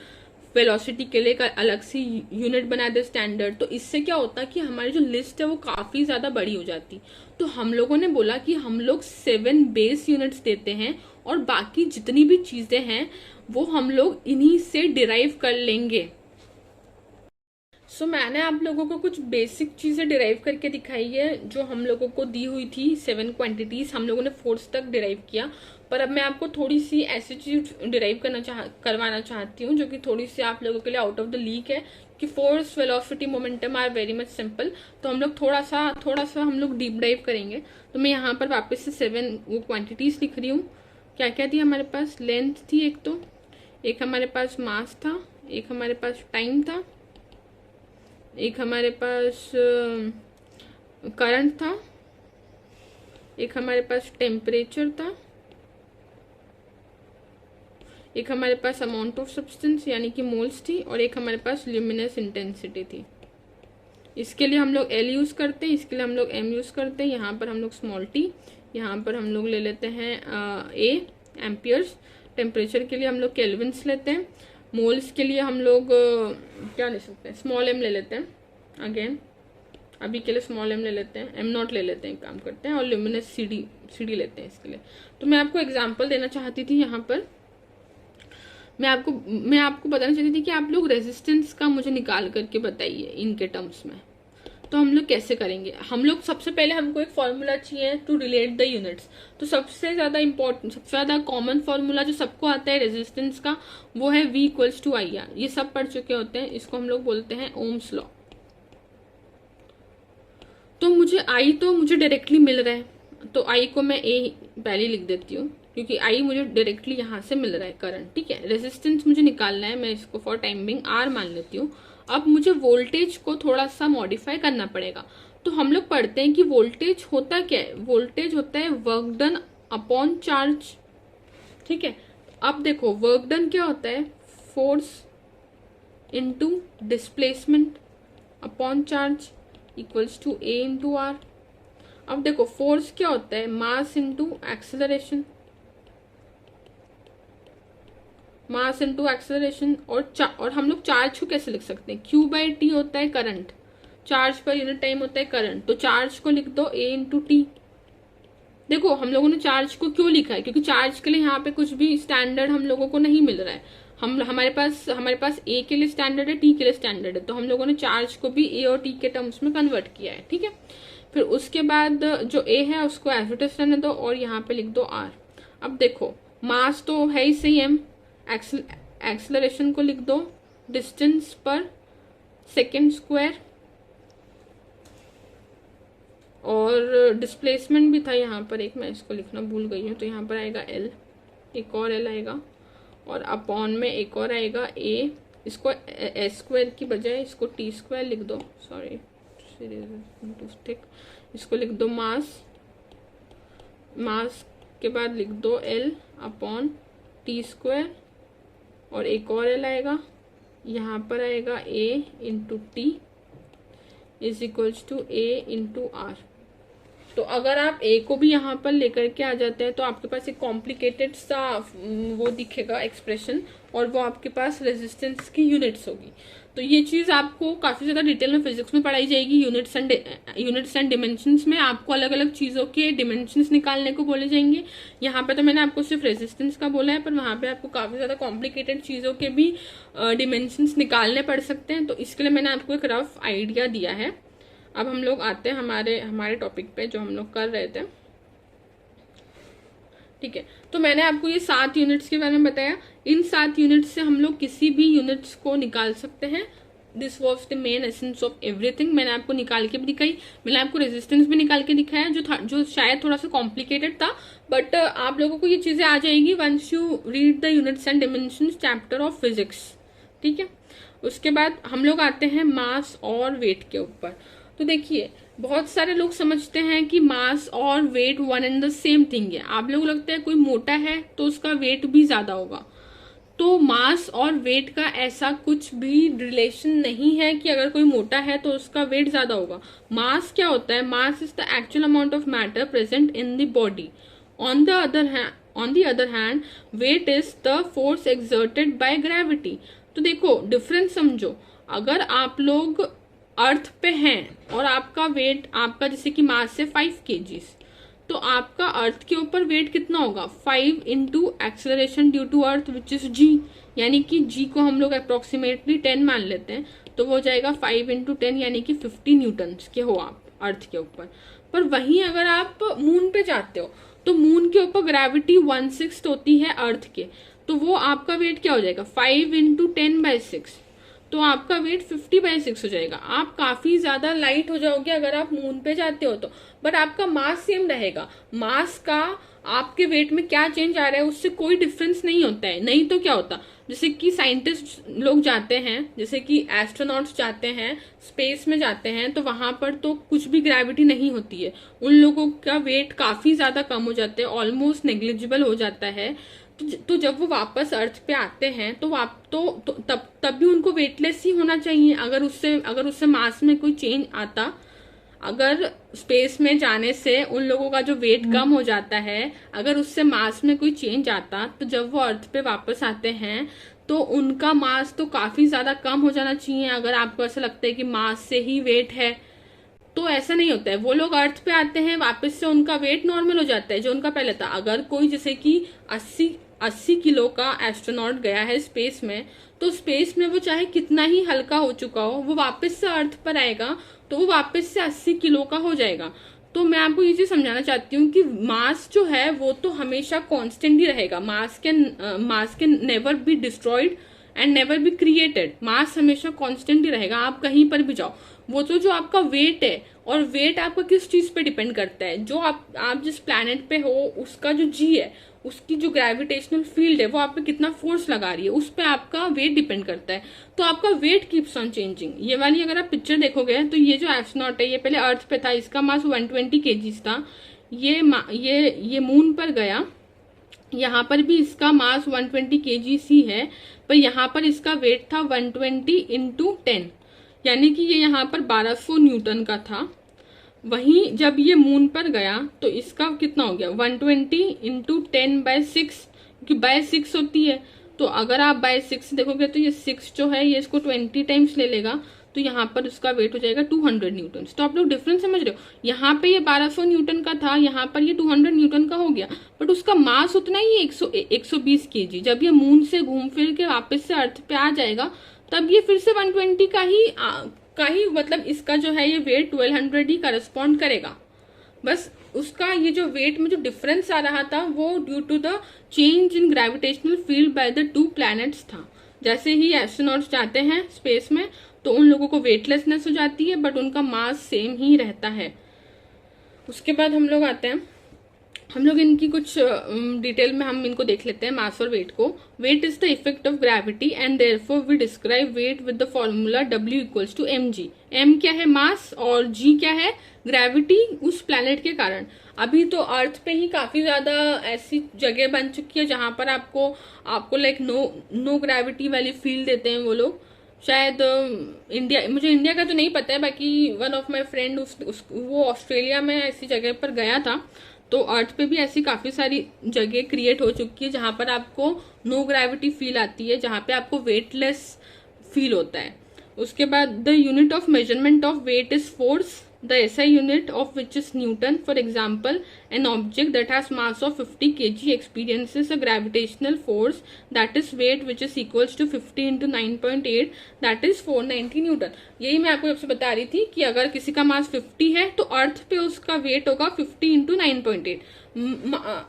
वेलोसिटी के लिए अलग सी यूनिट बना दे स्टैंडर्ड। तो इससे क्या होता कि हमारी जो लिस्ट है वो काफी ज्यादा बड़ी हो जाती। तो हम लोगों ने बोला कि हम लोग 7 बेस यूनिट्स देते हैं और बाकी जितनी भी चीजें हैं वो हम लोग इन्हीं से डिराइव कर लेंगे। सो मैंने आप लोगों को कुछ बेसिक चीजें डिराइव करके दिखाई है जो हम लोगों को दी हुई थी 7 क्वांटिटीज, हम लोगों ने फोर्स तक डिराइव किया। पर अब मैं आपको थोड़ी सी ऐसी चीज डिराइव करवाना चाहती हूँ जो कि थोड़ी सी आप लोगों के लिए आउट ऑफ द लीग है कि force, velocity, momentum are very much simple. तो हम लोग थोड़ा सा हम लोग डीप डाइव करेंगे। तो मैं यहाँ पर वापस से 7 वो क्वांटिटीज लिख रही हूँ। क्या क्या थी हमारे पास? लेंथ थी एक हमारे पास मास था, एक हमारे पास टाइम था, एक हमारे पास करंट था, एक हमारे पास टेम्परेचर था, एक हमारे पास अमाउंट ऑफ सब्सटेंस यानी कि मोल्स थी, और एक हमारे पास ल्यूमिनस इंटेंसिटी थी। इसके लिए हम लोग एल यूज करते हैं, इसके लिए हम लोग एम यूज करते हैं। यहाँ पर हम लोग स्मॉल टी, यहाँ पर हम लोग ले लेते हैं ए एम्पियर्स। टेम्परेचर के लिए हम लोग केल्विन्स लेते हैं। मोल्स के लिए हम लोग क्या ले सकते हैं? स्मॉल एम ले लेते हैं। अगेन अभी के लिए स्मॉल एम ले लेते हैं, एम नॉट ले लेते हैं, काम करते हैं। और ल्यूमिनस सी डी लेते हैं इसके लिए। तो मैं आपको एग्जांपल देना चाहती थी यहाँ पर। मैं आपको बताना चाहती थी कि आप लोग रेजिस्टेंस का मुझे निकाल करके बताइए इनके टर्म्स में। तो हम लोग कैसे करेंगे? हम लोग सबसे पहले हमको एक फॉर्मूला चाहिए टू रिलेट द यूनिट्स। तो सबसे ज्यादा इंपॉर्टेंट, सबसे ज्यादा कॉमन फॉर्मूला जो सबको आता है रेजिस्टेंस का वो है V equals to I R. ये सब पढ़ चुके होते हैं, इसको हम लोग बोलते हैं ओम्स लॉ। तो मुझे डायरेक्टली मिल रहा है, तो आई को मैं ए पहले लिख देती हूँ क्योंकि आई मुझे डायरेक्टली यहाँ से मिल रहा है करंट। ठीक है, रेजिस्टेंस मुझे निकालना है, मैं इसको फॉर टाइम बिंग आर मान लेती हूँ। अब मुझे वोल्टेज को थोड़ा सा मॉडिफाई करना पड़ेगा। तो हम लोग पढ़ते हैं कि वोल्टेज होता क्या है? वोल्टेज होता है वर्क डन अपॉन चार्ज। ठीक है, अब देखो वर्क डन क्या होता है? Force into displacement upon charge equals to A into R. अब देखो फोर्स क्या होता है, mass into acceleration, mass into acceleration. और हम लोग चार्ज को कैसे लिख सकते हैं, Q/T होता है current, charge per unit time होता है करंट, तो चार्ज को लिख दो A इंटू टी। देखो हम लोगों ने चार्ज को क्यों लिखा है, क्योंकि चार्ज के लिए यहाँ पे कुछ भी स्टैंडर्ड हम लोगों को नहीं मिल रहा है। हमारे पास ए के लिए स्टैंडर्ड है, टी के लिए स्टैंडर्ड है, तो हम लोगों ने चार्ज को भी ए और टी के टर्म्स में कन्वर्ट किया है। ठीक है, फिर उसके बाद जो ए है उसको एज इट इज रहने दो और यहाँ पे लिख दो आर। अब देखो मास तो है ही सही एम, एक्सेलरेशन को लिख दो डिस्टेंस पर सेकेंड स्क्वायर, और डिस्प्लेसमेंट भी था यहाँ पर एक, मैं इसको लिखना भूल गई हूँ, तो यहाँ पर आएगा एल, एक और एल आएगा, और अपॉन में एक और आएगा ए, इसको एस स्क्वायर की बजाय इसको टी स्क्वायर लिख दो, सॉरी ठीक, इसको लिख दो मास, मास के बाद लिख दो एल अपॉन टी स्क्वायर, और एक और एल आएगा, यहाँ पर आएगा a into t is equals to A into r. तो अगर आप ए को भी यहाँ पर लेकर के आ जाते हैं तो आपके पास एक कॉम्प्लिकेटेड सा वो दिखेगा एक्सप्रेशन, और वो आपके पास रेजिस्टेंस की यूनिट्स होगी। तो ये चीज़ आपको काफ़ी ज़्यादा डिटेल में फिजिक्स में पढ़ाई जाएगी। यूनिट्स एंड डिमेंशंस में आपको अलग अलग चीज़ों के डिमेंशंस निकालने को बोले जाएंगे। यहाँ पे तो मैंने आपको सिर्फ रेजिस्टेंस का बोला है, पर वहाँ पे आपको काफ़ी ज़्यादा कॉम्प्लिकेटेड चीज़ों के भी डिमेंशंस निकालने पड़ सकते हैं। तो इसके लिए मैंने आपको एक रफ आइडिया दिया है। अब हम लोग आते हैं हमारे टॉपिक पे जो हम लोग कर रहे थे। ठीक है, तो मैंने आपको ये 7 यूनिट्स के बारे में बताया। इन 7 यूनिट्स से हम लोग किसी भी यूनिट्स को निकाल सकते हैं। This was the main essence of everything. मैंने आपको निकाल के भी दिखाई, मैंने आपको रेजिस्टेंस भी निकाल के दिखाया, जो शायद थोड़ा सा कॉम्प्लिकेटेड था, बट आप लोगों को ये चीजें आ जाएगी once you read the units and dimensions chapter of physics. ठीक है, उसके बाद हम लोग आते हैं मास और वेट के ऊपर। तो देखिए बहुत सारे लोग समझते हैं कि मास और weight one and the same thing है। आप लोगों को लगता है कोई मोटा है तो उसका वेट भी ज्यादा होगा, तो मास और वेट का ऐसा कुछ भी रिलेशन नहीं है कि अगर कोई मोटा है तो उसका वेट ज्यादा होगा। मास क्या होता है, mass is the actual amount of matter present in the body. On the other hand weight is the force exerted by gravity. तो देखो डिफरेंस समझो, अगर आप लोग अर्थ पे हैं और आपका वेट, आपका जैसे कि मास है 5 kg, तो आपका अर्थ के ऊपर वेट कितना होगा, 5 into acceleration due to earth which is G, यानी कि जी को हम लोग अप्रोक्सीमेटली 10 मान लेते हैं, तो वो हो जाएगा 5 इंटू 10 यानी कि 50 न्यूटन्स के हो आप अर्थ के ऊपर। पर वहीं अगर आप मून पे जाते हो तो मून के ऊपर ग्रेविटी 1/6 होती है अर्थ के, तो वो आपका वेट क्या हो जाएगा 5 इंटू 10/6, तो आपका वेट 50/6 हो जाएगा। आप काफी ज्यादा लाइट हो जाओगे अगर आप मून पे जाते हो तो, बट आपका मास सेम रहेगा। मास का आपके वेट में क्या चेंज आ रहा है उससे कोई डिफरेंस नहीं होता है। नहीं तो क्या होता, जैसे कि साइंटिस्ट लोग जाते हैं, जैसे कि एस्ट्रोनॉट्स जाते हैं स्पेस में जाते हैं, तो वहां पर तो कुछ भी ग्रेविटी नहीं होती है, उन लोगों का वेट काफी ज्यादा कम हो जाता है, ऑलमोस्ट नेग्लिजिबल हो जाता है। तो जब वो वापस अर्थ पे आते हैं तो तब भी उनको वेटलेस ही होना चाहिए। अगर उससे मास में कोई चेंज आता, अगर स्पेस में जाने से उन लोगों का जो वेट कम हो जाता है, अगर उससे मास में कोई चेंज आता, तो जब वो अर्थ पे वापस आते हैं तो उनका मास तो काफी ज्यादा कम हो जाना चाहिए। अगर आपको ऐसा लगता है कि मास से ही वेट है, तो ऐसा नहीं होता है। वो लोग अर्थ पे आते हैं, वापस से उनका वेट नॉर्मल हो जाता है जो उनका पहले था। अगर कोई जैसे कि 80 किलो का एस्ट्रोनॉट गया है स्पेस में, तो स्पेस में वो चाहे कितना ही हल्का हो चुका हो, वो वापस से अर्थ पर आएगा तो वो वापस से 80 किलो का हो जाएगा। तो मैं आपको ये चीज समझाना चाहती हूँ कि मास जो है वो तो हमेशा कांस्टेंट ही रहेगा। Mass can never be destroyed and never be created. Mass हमेशा कांस्टेंट ही रहेगा, आप कहीं पर भी जाओ। वो तो जो आपका वेट है, और वेट आपका किस चीज पे डिपेंड करता है, जो आप जिस प्लैनेट पे हो उसका जो जी है, उसकी जो ग्रेविटेशनल फील्ड है वो आप पे कितना फोर्स लगा रही है, उस पे आपका वेट डिपेंड करता है। तो आपका वेट कीप्स ऑन चेंजिंग। ये वाली अगर आप पिक्चर देखोगे तो ये जो एस्ट्रोनॉट है ये पहले अर्थ पे था, इसका मास 120 kg था। ये मून पर गया, यहाँ पर भी इसका मास 120 kg ही है, पर यहाँ पर इसका वेट था 120 इंटू 10, यानी कि ये यहाँ पर 1200 न्यूटन का था। वहीं जब ये मून पर गया तो इसका कितना हो गया 120 इंटू 10/6, क्योंकि बाय 6 होती है। तो अगर आप बाय 6 देखोगे तो ये 6 जो है ये इसको 20 टाइम्स ले लेगा, तो यहाँ पर उसका वेट हो जाएगा 200 न्यूटन। तो आप लोग डिफरेंस समझ रहे हो, यहाँ पे ये 1200 न्यूटन का था, यहाँ पर ये 200 न्यूटन का हो गया, बट उसका मास उतना ही 120 केजी। जब ये मून से घूम फिर के वापस से अर्थ पे आ जाएगा तब ये फिर से 120 का ही मतलब इसका जो है ये वेट 1200 ही करस्पॉन्ड करेगा। बस उसका ये जो वेट में जो डिफरेंस आ रहा था वो due to the change in gravitational field by the 2 planets था। जैसे ही एस्ट्रोनॉट्स जाते हैं स्पेस में तो उन लोगों को वेटलेसनेस हो जाती है, बट उनका मास सेम ही रहता है। उसके बाद हम लोग आते हैं, हम लोग इनकी कुछ डिटेल में हम इनको देख लेते हैं मास और वेट को। Weight is the effect of gravity and therefore we describe weight with the formula W equals to mg। m क्या है मास और g क्या है ग्रेविटी उस प्लैनेट के कारण। अभी तो अर्थ पे ही काफी ज्यादा ऐसी जगह बन चुकी है जहां पर आपको लाइक नो ग्रेविटी वाली फील देते हैं वो लोग। शायद इंडिया, मुझे इंडिया का तो नहीं पता है, बाकी वन ऑफ माई फ्रेंड वो ऑस्ट्रेलिया में ऐसी जगह पर गया था। तो अर्थ पे भी ऐसी काफी सारी जगह क्रिएट हो चुकी है जहां पर आपको नो ग्रेविटी फील आती है, जहां पे आपको वेटलेस फील होता है। उसके बाद the unit of measurement of weight is force, the SI unit of which is Newton. For example, an object that has mass of 50 kg experiences a gravitational force that is weight which is equals to 50 into 9.8 that is 490 Newton. यही मैं आपको सबसे बता रही थी कि अगर किसी का मास 50 है तो अर्थ पे उसका वेट होगा 50 into 9.8।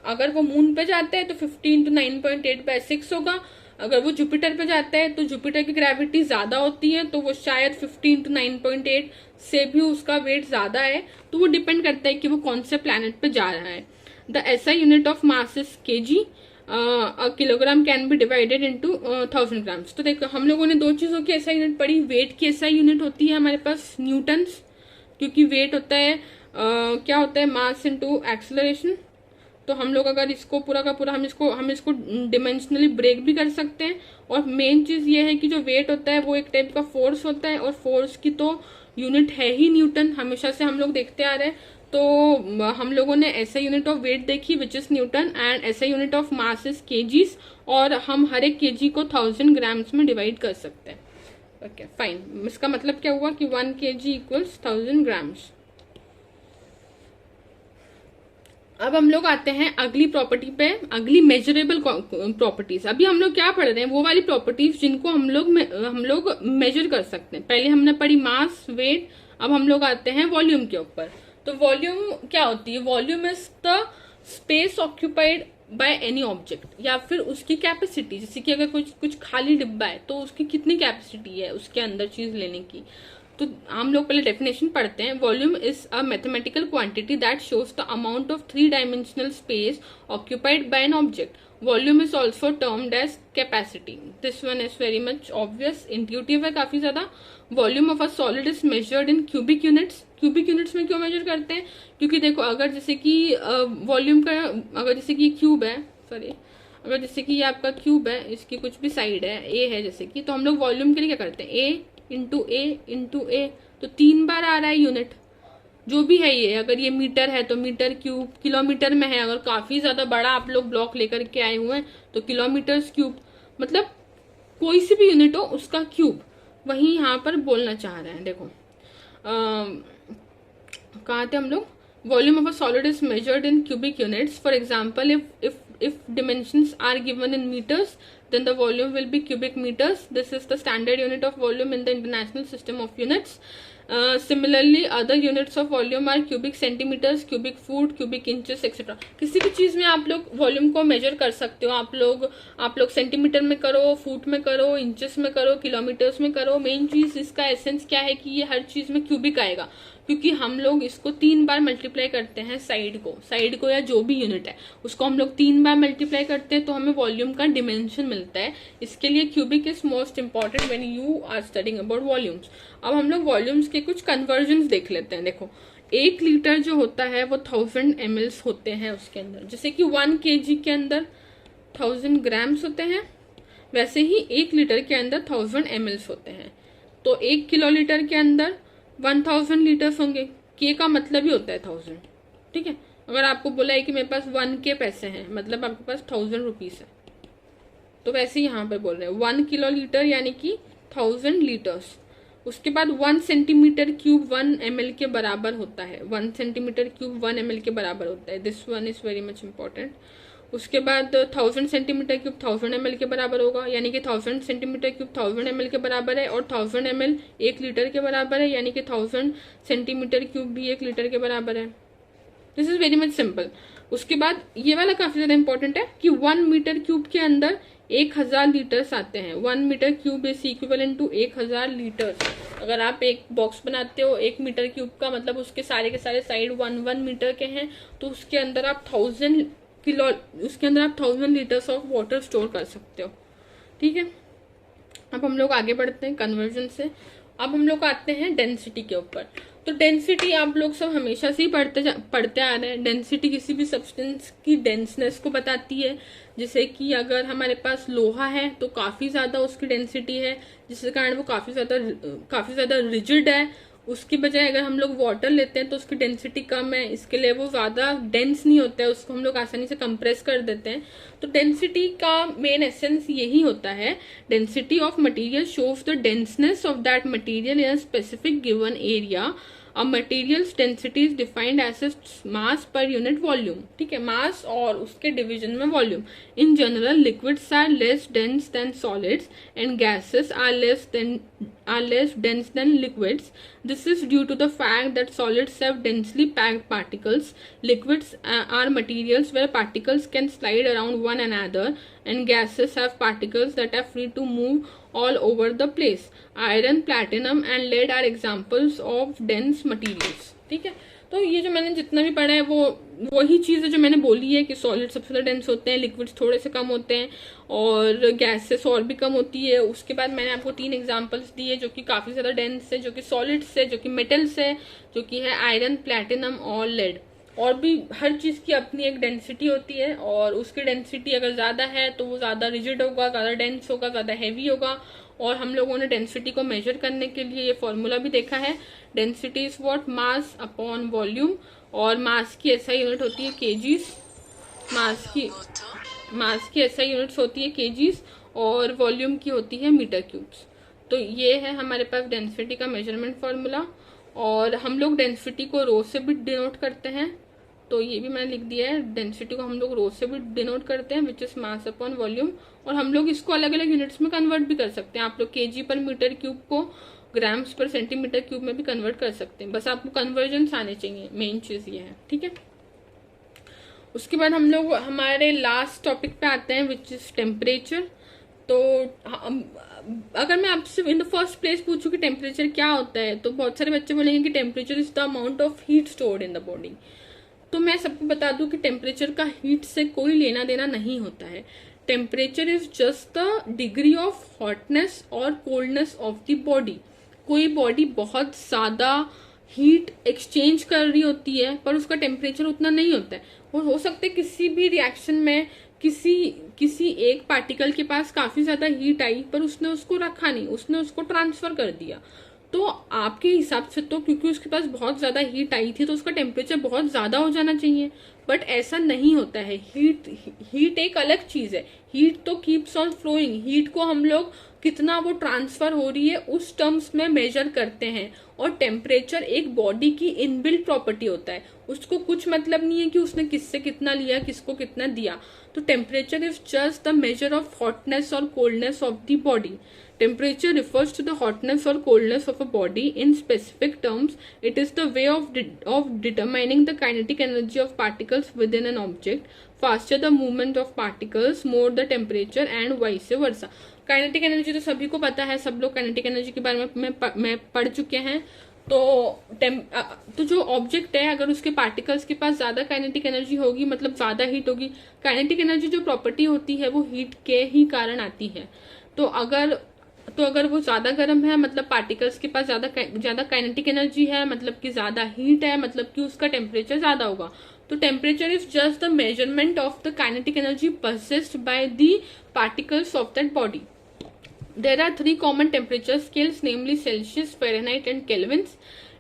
अगर वो मून पे जाता है तो 50 into 9.8/6 होगा। अगर वो जुपिटर पे जाता है तो जुपिटर की ग्रेविटी ज्यादा होती है तो वो शायद 50 into 9.8 से भी उसका वेट ज्यादा है। तो वो डिपेंड करता है कि वो कौन से प्लैनेट पे जा रहा है। The SI unit of mass is kg, a kilogram can be divided into 1000 grams. तो देखो हम लोगों ने दो चीजों की SI यूनिट पढ़ी। वेट की SI यूनिट होती है हमारे पास न्यूटन्स, क्योंकि वेट होता है क्या होता है मास इनटू एक्सेलरेशन। तो हम लोग अगर इसको पूरा का पूरा हम इसको डिमेंशनली ब्रेक भी कर सकते हैं। और मेन चीज ये है कि जो वेट होता है वो एक टाइप का फोर्स होता है, और फोर्स की तो यूनिट है ही न्यूटन, हमेशा से हम लोग देखते आ रहे हैं। तो हम लोगों ने SI यूनिट ऑफ वेट देखी which is Newton, and SI unit of mass is KGs, और हम हर एक केजी को 1000 ग्राम्स में डिवाइड कर सकते हैं। ओके फाइन, इसका मतलब क्या हुआ कि 1 kg इक्वल्स 1000 ग्राम्स। अब हम लोग आते हैं अगली प्रॉपर्टी पे, अगली मेजरेबल प्रॉपर्टीज। अभी हम लोग क्या पढ़ रहे हैं, वो वाली प्रॉपर्टीज जिनको हम लोग मेजर कर सकते हैं। पहले हमने पढ़ी मास, वेट, अब हम लोग आते हैं वॉल्यूम के ऊपर। तो वॉल्यूम क्या होती है, volume is the space occupied by any object, या फिर उसकी कैपेसिटी। जैसे कि अगर कुछ खाली डिब्बा है तो उसकी कितनी कैपेसिटी है उसके अंदर चीज लेने की। तो हम लोग पहले डेफिनेशन पढ़ते हैं। Volume is a mathematical quantity that shows the amount of 3-dimensional space occupied by an object. Volume is also termed as capacity. This one is very much obvious, intuitive है काफी ज्यादा। Volume of a solid is measured in cubic units. Cubic units में क्यों major करते हैं, क्योंकि देखो अगर जैसे कि वॉल्यूम का, अगर जैसे कि क्यूब है, सॉरी अगर जैसे कि ये आपका क्यूब है, इसकी कुछ भी साइड है, ए है जैसे कि, तो हम लोग वॉल्यूम के लिए क्या करते हैं, ए इंटू ए, तो 3 बार आ रहा है यूनिट जो भी है ये। अगर ये मीटर है तो मीटर क्यूब, किलोमीटर में है अगर काफी ज्यादा बड़ा आप लोग ब्लॉक लेकर के आए हुए हैं तो किलोमीटर्स क्यूब, मतलब कोई सी भी यूनिट हो उसका क्यूब। वही यहाँ पर बोलना चाह रहे हैं। देखो कहाँ थे हम लोग, volume of a solid is measured in cubic units. For example if dimensions are given in meters, then the volume will be cubic meters. This is the standard unit of volume in the international system of units. Similarly, other units of volume are cubic centimeters, cubic foot, cubic inches, etc. किसी भी चीज में आप लोग volume को major कर सकते हो। आप लोग सेंटीमीटर में करो, फुट में करो, इंचेस में करो, किलोमीटर्स में करो। मेन चीज इसका एसेंस क्या है कि ये हर चीज में क्यूबिक आएगा, क्योंकि हम लोग इसको 3 बार मल्टीप्लाई करते हैं। साइड को या जो भी यूनिट है उसको हम लोग 3 बार मल्टीप्लाई करते हैं तो हमें वॉल्यूम का डिमेंशन मिलता है। इसके लिए cubic is most important when you are studying about volumes. अब हम लोग वॉल्यूम्स के कुछ कन्वर्जन देख लेते हैं। देखो 1 लीटर जो होता है वो 1000 ml होते हैं उसके अंदर। जैसे कि 1 kg के अंदर 1000 ग्राम्स होते हैं, वैसे ही 1 लीटर के अंदर 1000 ml होते हैं। तो 1 किलो लीटर के अंदर 1000 लीटर्स होंगे। के का मतलब ही होता है 1000, ठीक है। अगर आपको बोला है कि मेरे पास 1K पैसे हैं, मतलब आपके पास 1000 रुपीज है, तो वैसे ही यहाँ पे बोल रहे हैं 1 किलो लीटर यानी कि 1000 लीटर्स। उसके बाद 1 सेंटीमीटर क्यूब 1 ml के बराबर होता है, 1 सेंटीमीटर क्यूब 1 ml के बराबर होता है। This one is very much important. उसके बाद 1000 सेंटीमीटर क्यूब 1000 ml के बराबर होगा, यानी कि 1000 सेंटीमीटर क्यूब 1000 ml के बराबर है, और 1000 ml 1 लीटर के बराबर है, यानी कि 1000 सेंटीमीटर क्यूब भी 1 लीटर के बराबर है। This is very much simple. उसके बाद ये वाला काफी ज्यादा इंपॉर्टेंट है कि 1 मीटर क्यूब के अंदर 1000 लीटर्स आते हैं। 1 metre cube is equivalent to 1000 litres. अगर आप एक बॉक्स बनाते हो 1 मीटर क्यूब का, मतलब उसके सारे के सारे साइड 1 मीटर के हैं, तो उसके अंदर आप 1000 लीटर्स ऑफ वाटर स्टोर कर सकते हो, ठीक है। अब हम लोग आगे बढ़ते हैं कन्वर्जन से। अब हम लोग आते हैं डेंसिटी के ऊपर। तो डेंसिटी आप लोग सब हमेशा से ही पढ़ते आ रहे हैं। डेंसिटी किसी भी सब्सटेंस की डेंसनेस को बताती है। जैसे कि अगर हमारे पास लोहा है तो काफी ज्यादा उसकी डेंसिटी है, जिसके कारण वो काफी ज्यादा रिजिड है। उसकी बजाय अगर हम लोग वाटर लेते हैं तो उसकी डेंसिटी कम है, इसके लिए वो ज्यादा डेंस नहीं होता है, उसको हम लोग आसानी से कंप्रेस कर देते हैं। तो डेंसिटी का मेन एसेंस यही होता है, density of material shows the denseness of that material in a specific given area. A material's density is defined as its mass per unit volume, ठीक है, मास और उसके डिवीजन में volume. In general liquids are less dense than solids and gases are less dense than liquids. This is due to the fact that solids have densely packed particles. Liquids are materials where particles can slide around one another, and gases have particles that are free to move all over the place. Iron, platinum and lead are examples of dense materials, ठीक है। तो ये जो मैंने जितना भी पढ़ा है वो वही चीज़ है जो मैंने बोली है कि सॉलिड सबसे ज़्यादा डेंस होते हैं, लिक्विड्स थोड़े से कम होते हैं, और गैसेस और भी कम होती है। उसके बाद मैंने आपको 3 एग्जांपल्स दिए जो कि काफ़ी ज़्यादा डेंस है, जो कि सॉलिड्स है, जो कि मेटल्स है, जो कि है आयरन, प्लैटिनम और लेड। और भी हर चीज़ की अपनी एक डेंसिटी होती है, और उसकी डेंसिटी अगर ज़्यादा है तो वो ज़्यादा रिजिड होगा, ज़्यादा डेंस होगा, ज़्यादा हैवी होगा। और हम लोगों ने डेंसिटी को मेजर करने के लिए ये फॉर्मूला भी देखा है, density is what, mass upon volume. और मास की ऐसा यूनिट होती है केजीज, मास की ऐसा यूनिट्स होती है केजीज, और वॉल्यूम की होती है मीटर क्यूब्स। तो ये है हमारे पास डेंसिटी का मेजरमेंट फॉर्मूला। और हम लोग डेंसिटी को रो से भी डिनोट करते हैं, तो ये भी मैंने लिख दिया है, डेंसिटी को हम लोग रो से भी डिनोट करते हैं, which is mass upon volume. और हम लोग इसको अलग अलग यूनिट्स में कन्वर्ट भी कर सकते हैं। आप लोग केजी पर मीटर क्यूब को ग्राम्स पर सेंटीमीटर क्यूब में भी कन्वर्ट कर सकते हैं, बस आपको कन्वर्जन आने चाहिए, मेन चीज ये है, ठीक है। उसके बाद हम लोग हमारे लास्ट टॉपिक पे आते हैं, विच इज टेम्परेचर। तो अगर मैं आपसे इन द फर्स्ट प्लेस पूछूं कि टेम्परेचर क्या होता है, तो बहुत सारे बच्चे बोलेंगे कि temperature is the amount of heat stored in the body. तो मैं सबको बता दूं कि टेम्परेचर का हीट से कोई लेना देना नहीं होता है। Temperature is just the degree of hotness और कोल्डनेस ऑफ द बॉडी। कोई बॉडी बहुत ज्यादा हीट एक्सचेंज कर रही होती है पर उसका टेम्परेचर उतना नहीं होता है। वो हो सकता है किसी भी रिएक्शन में किसी एक पार्टिकल के पास काफी ज्यादा हीट आई पर उसने उसको रखा नहीं, उसने उसको ट्रांसफर कर दिया। तो आपके हिसाब से तो क्योंकि उसके पास बहुत ज्यादा हीट आई थी तो उसका टेम्परेचर बहुत ज्यादा हो जाना चाहिए, बट ऐसा नहीं होता है। हीट एक अलग चीज है। हीट तो कीप्स ऑन फ्लोइंग। हीट को हम लोग कितना वो ट्रांसफर हो रही है उस टर्म्स में मेजर करते हैं। और टेम्परेचर एक बॉडी की इनबिल्ट प्रॉपर्टी होता है, उसको कुछ मतलब नहीं है कि उसने किससे कितना लिया, किसको कितना दिया। तो temperature is just the measure of hotness और coldness of the body. Temperature refers to the hotness or coldness of a body. In specific terms, it is the way of determining the kinetic energy of particles within an object. Faster the movement of particles, more the temperature, and vice versa. Kinetic energy तो सभी को पता है, सब लोग kinetic energy के बारे में पढ़ चुके हैं। तो जो ऑब्जेक्ट है अगर उसके पार्टिकल्स के पास ज्यादा काइनेटिक एनर्जी होगी मतलब ज्यादा हीट होगी। काइनेटिक एनर्जी जो प्रॉपर्टी होती है वो हीट के ही कारण आती है। तो अगर वो ज्यादा गर्म है मतलब पार्टिकल्स के पास ज्यादा काइनेटिक एनर्जी है, मतलब कि ज्यादा हीट है, मतलब कि उसका टेम्परेचर ज्यादा होगा। तो temperature is just the measurement of the kinetic energy possessed by the particles of that body. There are 3 common temperature scales, namely Celsius, Fahrenheit and Kelvins.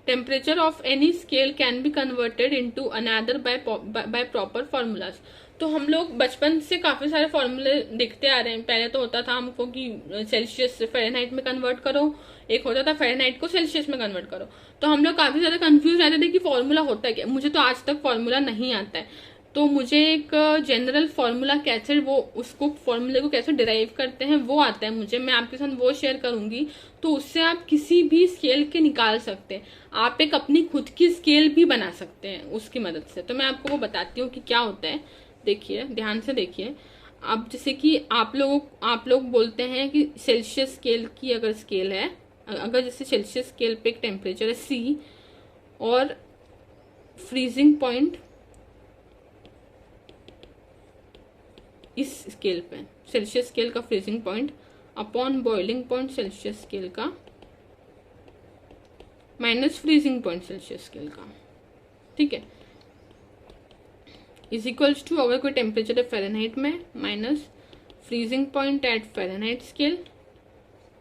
Temperature of any scale can be converted into another by proper formulas. तो हम लोग बचपन से काफी सारे फॉर्मूले देखते आ रहे हैं। पहले तो होता था हमको कि सेल्सियस से फ़ारेनहाइट में कन्वर्ट करो, एक होता था फ़ारेनहाइट को सेल्सियस में कन्वर्ट करो। तो हम लोग काफी ज्यादा कंफ्यूज रहते थे कि फॉर्मूला होता है क्या। मुझे तो आज तक फॉर्मूला नहीं आता है, तो मुझे एक जनरल फॉर्मूला कैसे वो उसको फॉर्मूले को कैसे डिराइव करते हैं वो आता है मुझे। मैं आपके साथ वो शेयर करूंगी, तो उससे आप किसी भी स्केल के निकाल सकते हैं। आप एक अपनी खुद की स्केल भी बना सकते हैं उसकी मदद से। तो मैं आपको वो बताती हूँ कि क्या होता है। देखिए, ध्यान से देखिए। अब जैसे कि आप लोग बोलते हैं कि सेल्सियस स्केल की अगर स्केल है, अगर जैसे सेल्सियस स्केल पे एक टेम्परेचर है C और फ्रीजिंग पॉइंट इस स्केल पे, सेल्सियस स्केल का freezing point upon boiling point Celsius scale का minus freezing point Celsius scale का, ठीक है, इज इक्वल्स टू, अगर कोई टेम्परेचर है फ़ारेनहाइट में, minus freezing point at Fahrenheit scale,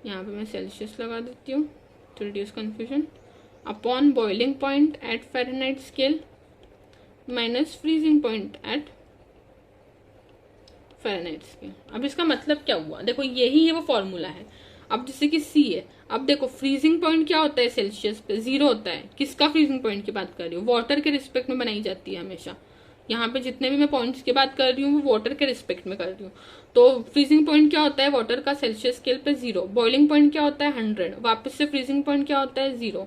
यहाँ पे मैं सेल्सियस लगा देती हूँ to reduce confusion, upon boiling point at Fahrenheit scale minus freezing point at Fahrenheit scale. अब इसका मतलब क्या हुआ, देखो यही है वो फॉर्मूला है। अब जैसे कि C है, अब देखो फ्रीजिंग पॉइंट क्या होता है सेल्सियस पे, 0 होता है। किसका फ्रीजिंग पॉइंट की बात कर रही हूँ, वाटर के रिस्पेक्ट में बनाई जाती है हमेशा। यहाँ पे जितने भी मैं पॉइंट्स की बात कर रही हूँ वो वाटर के रिस्पेक्ट में कर रही हूँ। तो फ्रीजिंग पॉइंट क्या होता है वाटर का सेल्सियस स्केल पे 0, बॉइलिंग पॉइंट क्या होता है 100, वापस से फ्रीजिंग पॉइंट क्या होता है 0।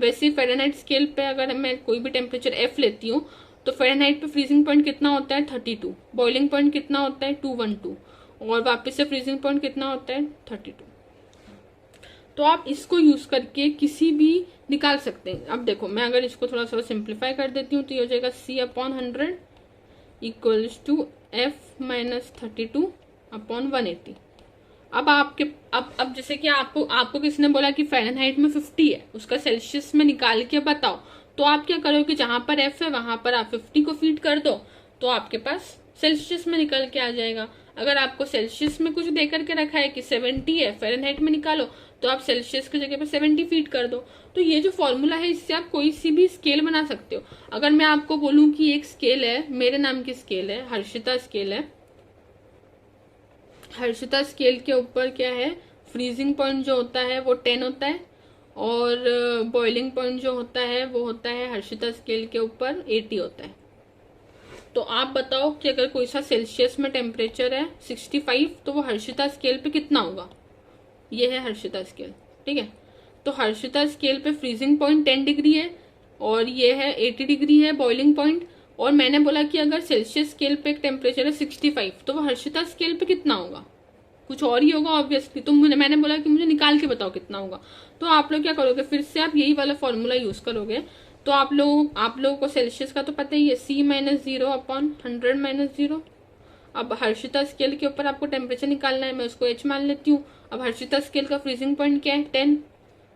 वैसे फ़ारेनहाइट स्केल पे अगर मैं कोई भी टेम्परेचर F लेती हूँ तो फ़ारेनहाइट पे फ्रीजिंग पॉइंट कितना होता है 32, बॉइलिंग पॉइंट कितना होता है 212 और वापस से फ्रीजिंग पॉइंट कितना होता है 32। तो आप इसको यूज करके किसी भी निकाल सकते हैं। अब देखो, मैं अगर इसको थोड़ा सा सिंप्लीफाई कर देती हूँ तो ये हो जाएगा C/100 equals to F minus 32 upon 180। अब आपके अब जैसे कि आपको किसने बोला कि फ़ारेनहाइट में 50 है, उसका सेल्सियस में निकाल के बताओ, तो आप क्या करोगे, जहां पर F है वहां पर आप 50 को फीड कर दो तो आपके पास सेल्सियस में निकल के आ जाएगा। अगर आपको सेल्सियस में कुछ दे करके रखा है कि 70 है, फ़ारेनहाइट में निकालो, तो आप सेल्सियस की जगह पे 70 फीड कर दो। तो ये जो फॉर्मूला है इससे आप कोई सी भी स्केल बना सकते हो। अगर मैं आपको बोलूं कि एक स्केल है, मेरे नाम की स्केल है, हर्षिता स्केल है, हर्षिता स्केल के ऊपर क्या है, फ्रीजिंग पॉइंट जो होता है वो 10 होता है और बॉइलिंग पॉइंट जो होता है वो होता है हर्षिता स्केल के ऊपर 80 होता है। तो आप बताओ कि अगर कोई सा सेल्सियस में टेम्परेचर है 65 तो वो हर्षिता स्केल पे कितना होगा। ये है हर्षिता स्केल, ठीक है। तो हर्षिता स्केल पे फ्रीजिंग पॉइंट 10 डिग्री है और ये है 80 डिग्री है बॉइलिंग पॉइंट। और मैंने बोला कि अगर सेल्सियस स्केल पे एक टेम्परेचर है 65 तो वो हर्षिता स्केल पे कितना होगा, कुछ और ही होगा ऑब्वियसली। तो मैंने बोला कि मुझे निकाल के बताओ कितना होगा। तो आप लोग क्या करोगे, फिर से आप यही वाला फॉर्मूला यूज करोगे। तो आप लोगों को सेल्सियस का तो पता ही है, C-0 अपॉन 100 - 0। अब हर्षिता स्केल के ऊपर आपको टेम्परेचर निकालना है, मैं उसको H मान लेती हूँ। अब हर्षिता स्केल का फ्रीजिंग पॉइंट क्या है 10,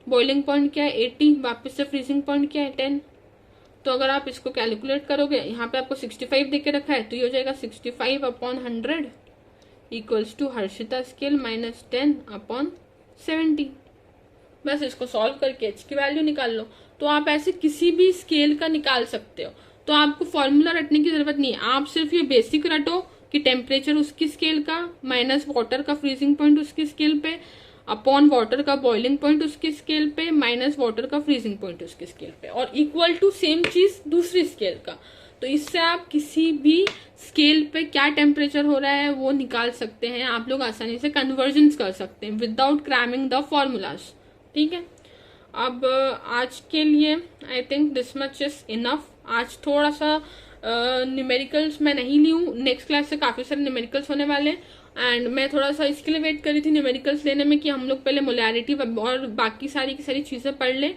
बॉइलिंग पॉइंट क्या है 80, वापस से फ्रीजिंग पॉइंट क्या है 10। तो अगर आप इसको कैलकुलेट करोगे, यहाँ पे आपको 65 देके रखा है तो ये हो जाएगा 65 upon 100 equals to Harshita scale minus 10 upon 70। बस इसको सॉल्व करके H की वैल्यू निकाल लो। तो आप ऐसे किसी भी स्केल का निकाल सकते हो। तो आपको फॉर्मूला रटने की जरूरत नहीं है, आप सिर्फ ये बेसिक रटो कि टेम्परेचर उसकी स्केल का माइनस वाटर का फ्रीजिंग पॉइंट उसकी स्केल पे अपॉन वाटर का बॉइलिंग पॉइंट उसकी स्केल पे माइनस वाटर का फ्रीजिंग पॉइंट उसकी स्केल पे और इक्वल टू सेम चीज दूसरी स्केल का। तो इससे आप किसी भी स्केल पे क्या टेम्परेचर हो रहा है वो निकाल सकते हैं। आप लोग आसानी से कन्वर्जन्स कर सकते हैं विदाउट क्रैमिंग द फॉर्मूलाज, ठीक है। अब आज के लिए आई think this much is enough. आज थोड़ा सा न्यूमेरिकल्स मैं नहीं ली हूँ, नेक्स्ट क्लास से काफी सारे न्यूमेरिकल्स होने वाले हैं एंड मैं थोड़ा सा इसके लिए वेट कर रही थी न्यूमेरिकल्स लेने में कि हम लोग पहले मोलैरिटी और बाकी सारी की सारी चीजें पढ़ लें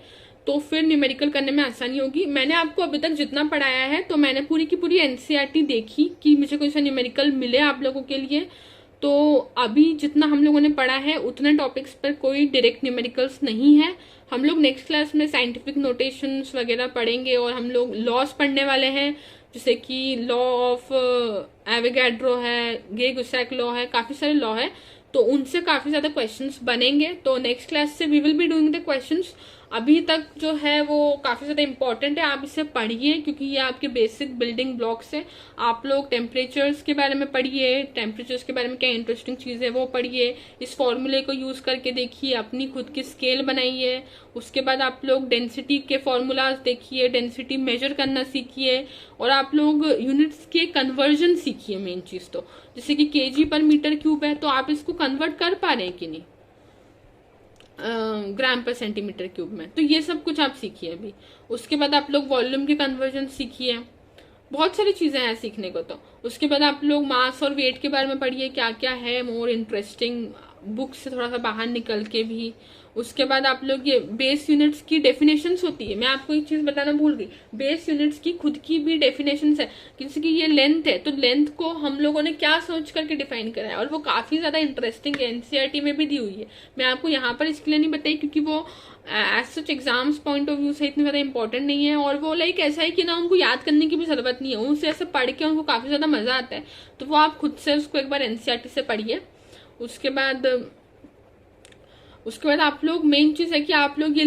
तो फिर न्यूमेरिकल करने में आसानी होगी। मैंने आपको अभी तक जितना पढ़ाया है तो मैंने पूरी की पूरी एनसीईआरटी देखी कि मुझे कोई सा न्यूमेरिकल मिले आप लोगों के लिए। तो अभी जितना हम लोगों ने पढ़ा है उतने टॉपिक्स पर कोई डायरेक्ट न्यूमेरिकल्स नहीं है। हम लोग नेक्स्ट क्लास में साइंटिफिक नोटेशंस वगैरह पढ़ेंगे और हम लोग लॉस पढ़ने वाले हैं, जैसे कि लॉ ऑफ एवोगैड्रो है, गे-गुस्सैक लॉ है, काफी सारे लॉ है तो उनसे काफी ज्यादा क्वेश्चंस बनेंगे। तो नेक्स्ट क्लास से we will be doing the questions. अभी तक जो है वो काफ़ी ज़्यादा इम्पॉर्टेंट है, आप इसे पढ़िए क्योंकि ये आपके बेसिक बिल्डिंग ब्लॉक्स हैं। आप लोग टेम्परेचर्स के बारे में पढ़िए, टेम्परेचर्स के बारे में क्या इंटरेस्टिंग चीज़ है वो पढ़िए, इस फॉर्मूले को यूज़ करके देखिए, अपनी खुद की स्केल बनाइए। उसके बाद आप लोग डेंसिटी के फॉर्मूलाज देखिए, डेंसिटी मेजर करना सीखिए, और आप लोग यूनिट्स के कन्वर्जन सीखिए। मेन चीज़ तो जैसे कि केजी पर मीटर क्यूब है तो आप इसको कन्वर्ट कर पा रहे हैं कि नहीं ग्राम पर सेंटीमीटर क्यूब में, तो ये सब कुछ आप सीखिए अभी। उसके बाद आप लोग वॉल्यूम के कन्वर्जन सीखिए, बहुत सारी चीज़ें हैं सीखने को। तो उसके बाद आप लोग मास और वेट के बारे में पढ़िए, क्या क्या है मोर इंटरेस्टिंग, बुक से थोड़ा सा बाहर निकल के भी। उसके बाद आप लोग ये बेस यूनिट्स की डेफिनेशंस होती है, मैं आपको एक चीज़ बताना भूल गई, बेस यूनिट्स की खुद की भी डेफिनेशंस है। जैसे कि ये लेंथ है तो लेंथ को हम लोगों ने क्या सोच करके डिफाइन करा है, और वो काफ़ी ज़्यादा इंटरेस्टिंग है, एनसीईआरटी में भी दी हुई है। मैं आपको यहाँ पर इसके लिए नहीं बताई क्योंकि वो as such exams point of view से इतनी ज़्यादा इंपॉर्टेंट नहीं है, और वो लाइक ऐसा है कि ना उनको याद करने की भी ज़रूरत नहीं है, उनसे ऐसे पढ़ के उनको काफ़ी ज़्यादा मज़ा आता है। तो वो आप खुद से उसको एक बार एनसीईआरटी से पढ़िए। उसके बाद आप लोग मेन चीज़ है कि आप लोग ये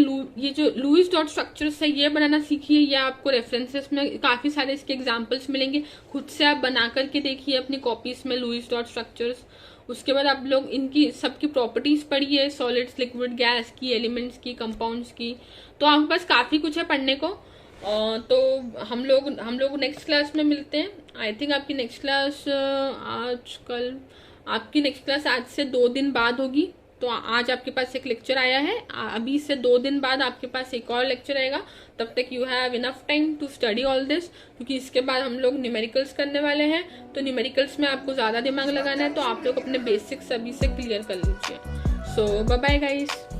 जो लुईस डॉट स्ट्रक्चर्स है ये बनाना सीखिए। ये आपको रेफरेंसेस में काफ़ी सारे इसके एग्जांपल्स मिलेंगे, खुद से आप बना करके देखिए अपनी कॉपीज में लुईस डॉट स्ट्रक्चर्स। उसके बाद आप लोग इनकी सबकी प्रॉपर्टीज पढ़िए, सॉलिड्स, लिक्विड, गैस की, एलिमेंट्स की, कंपाउंड्स की। तो आपके पास काफ़ी कुछ है पढ़ने को। तो हम लोग नेक्स्ट क्लास में मिलते हैं। आई थिंक आपकी नेक्स्ट क्लास आज से 2 दिन बाद होगी। तो आज आपके पास एक लेक्चर आया है, अभी से 2 दिन बाद आपके पास एक और लेक्चर आएगा। तब तक you have enough time to study all this, क्योंकि इसके बाद हम लोग न्यूमेरिकल्स करने वाले हैं। तो न्यूमेरिकल्स में आपको ज़्यादा दिमाग लगाना है, तो आप लोग अपने बेसिक्स अभी से क्लियर कर लीजिए। सो बाय बाय गाइस।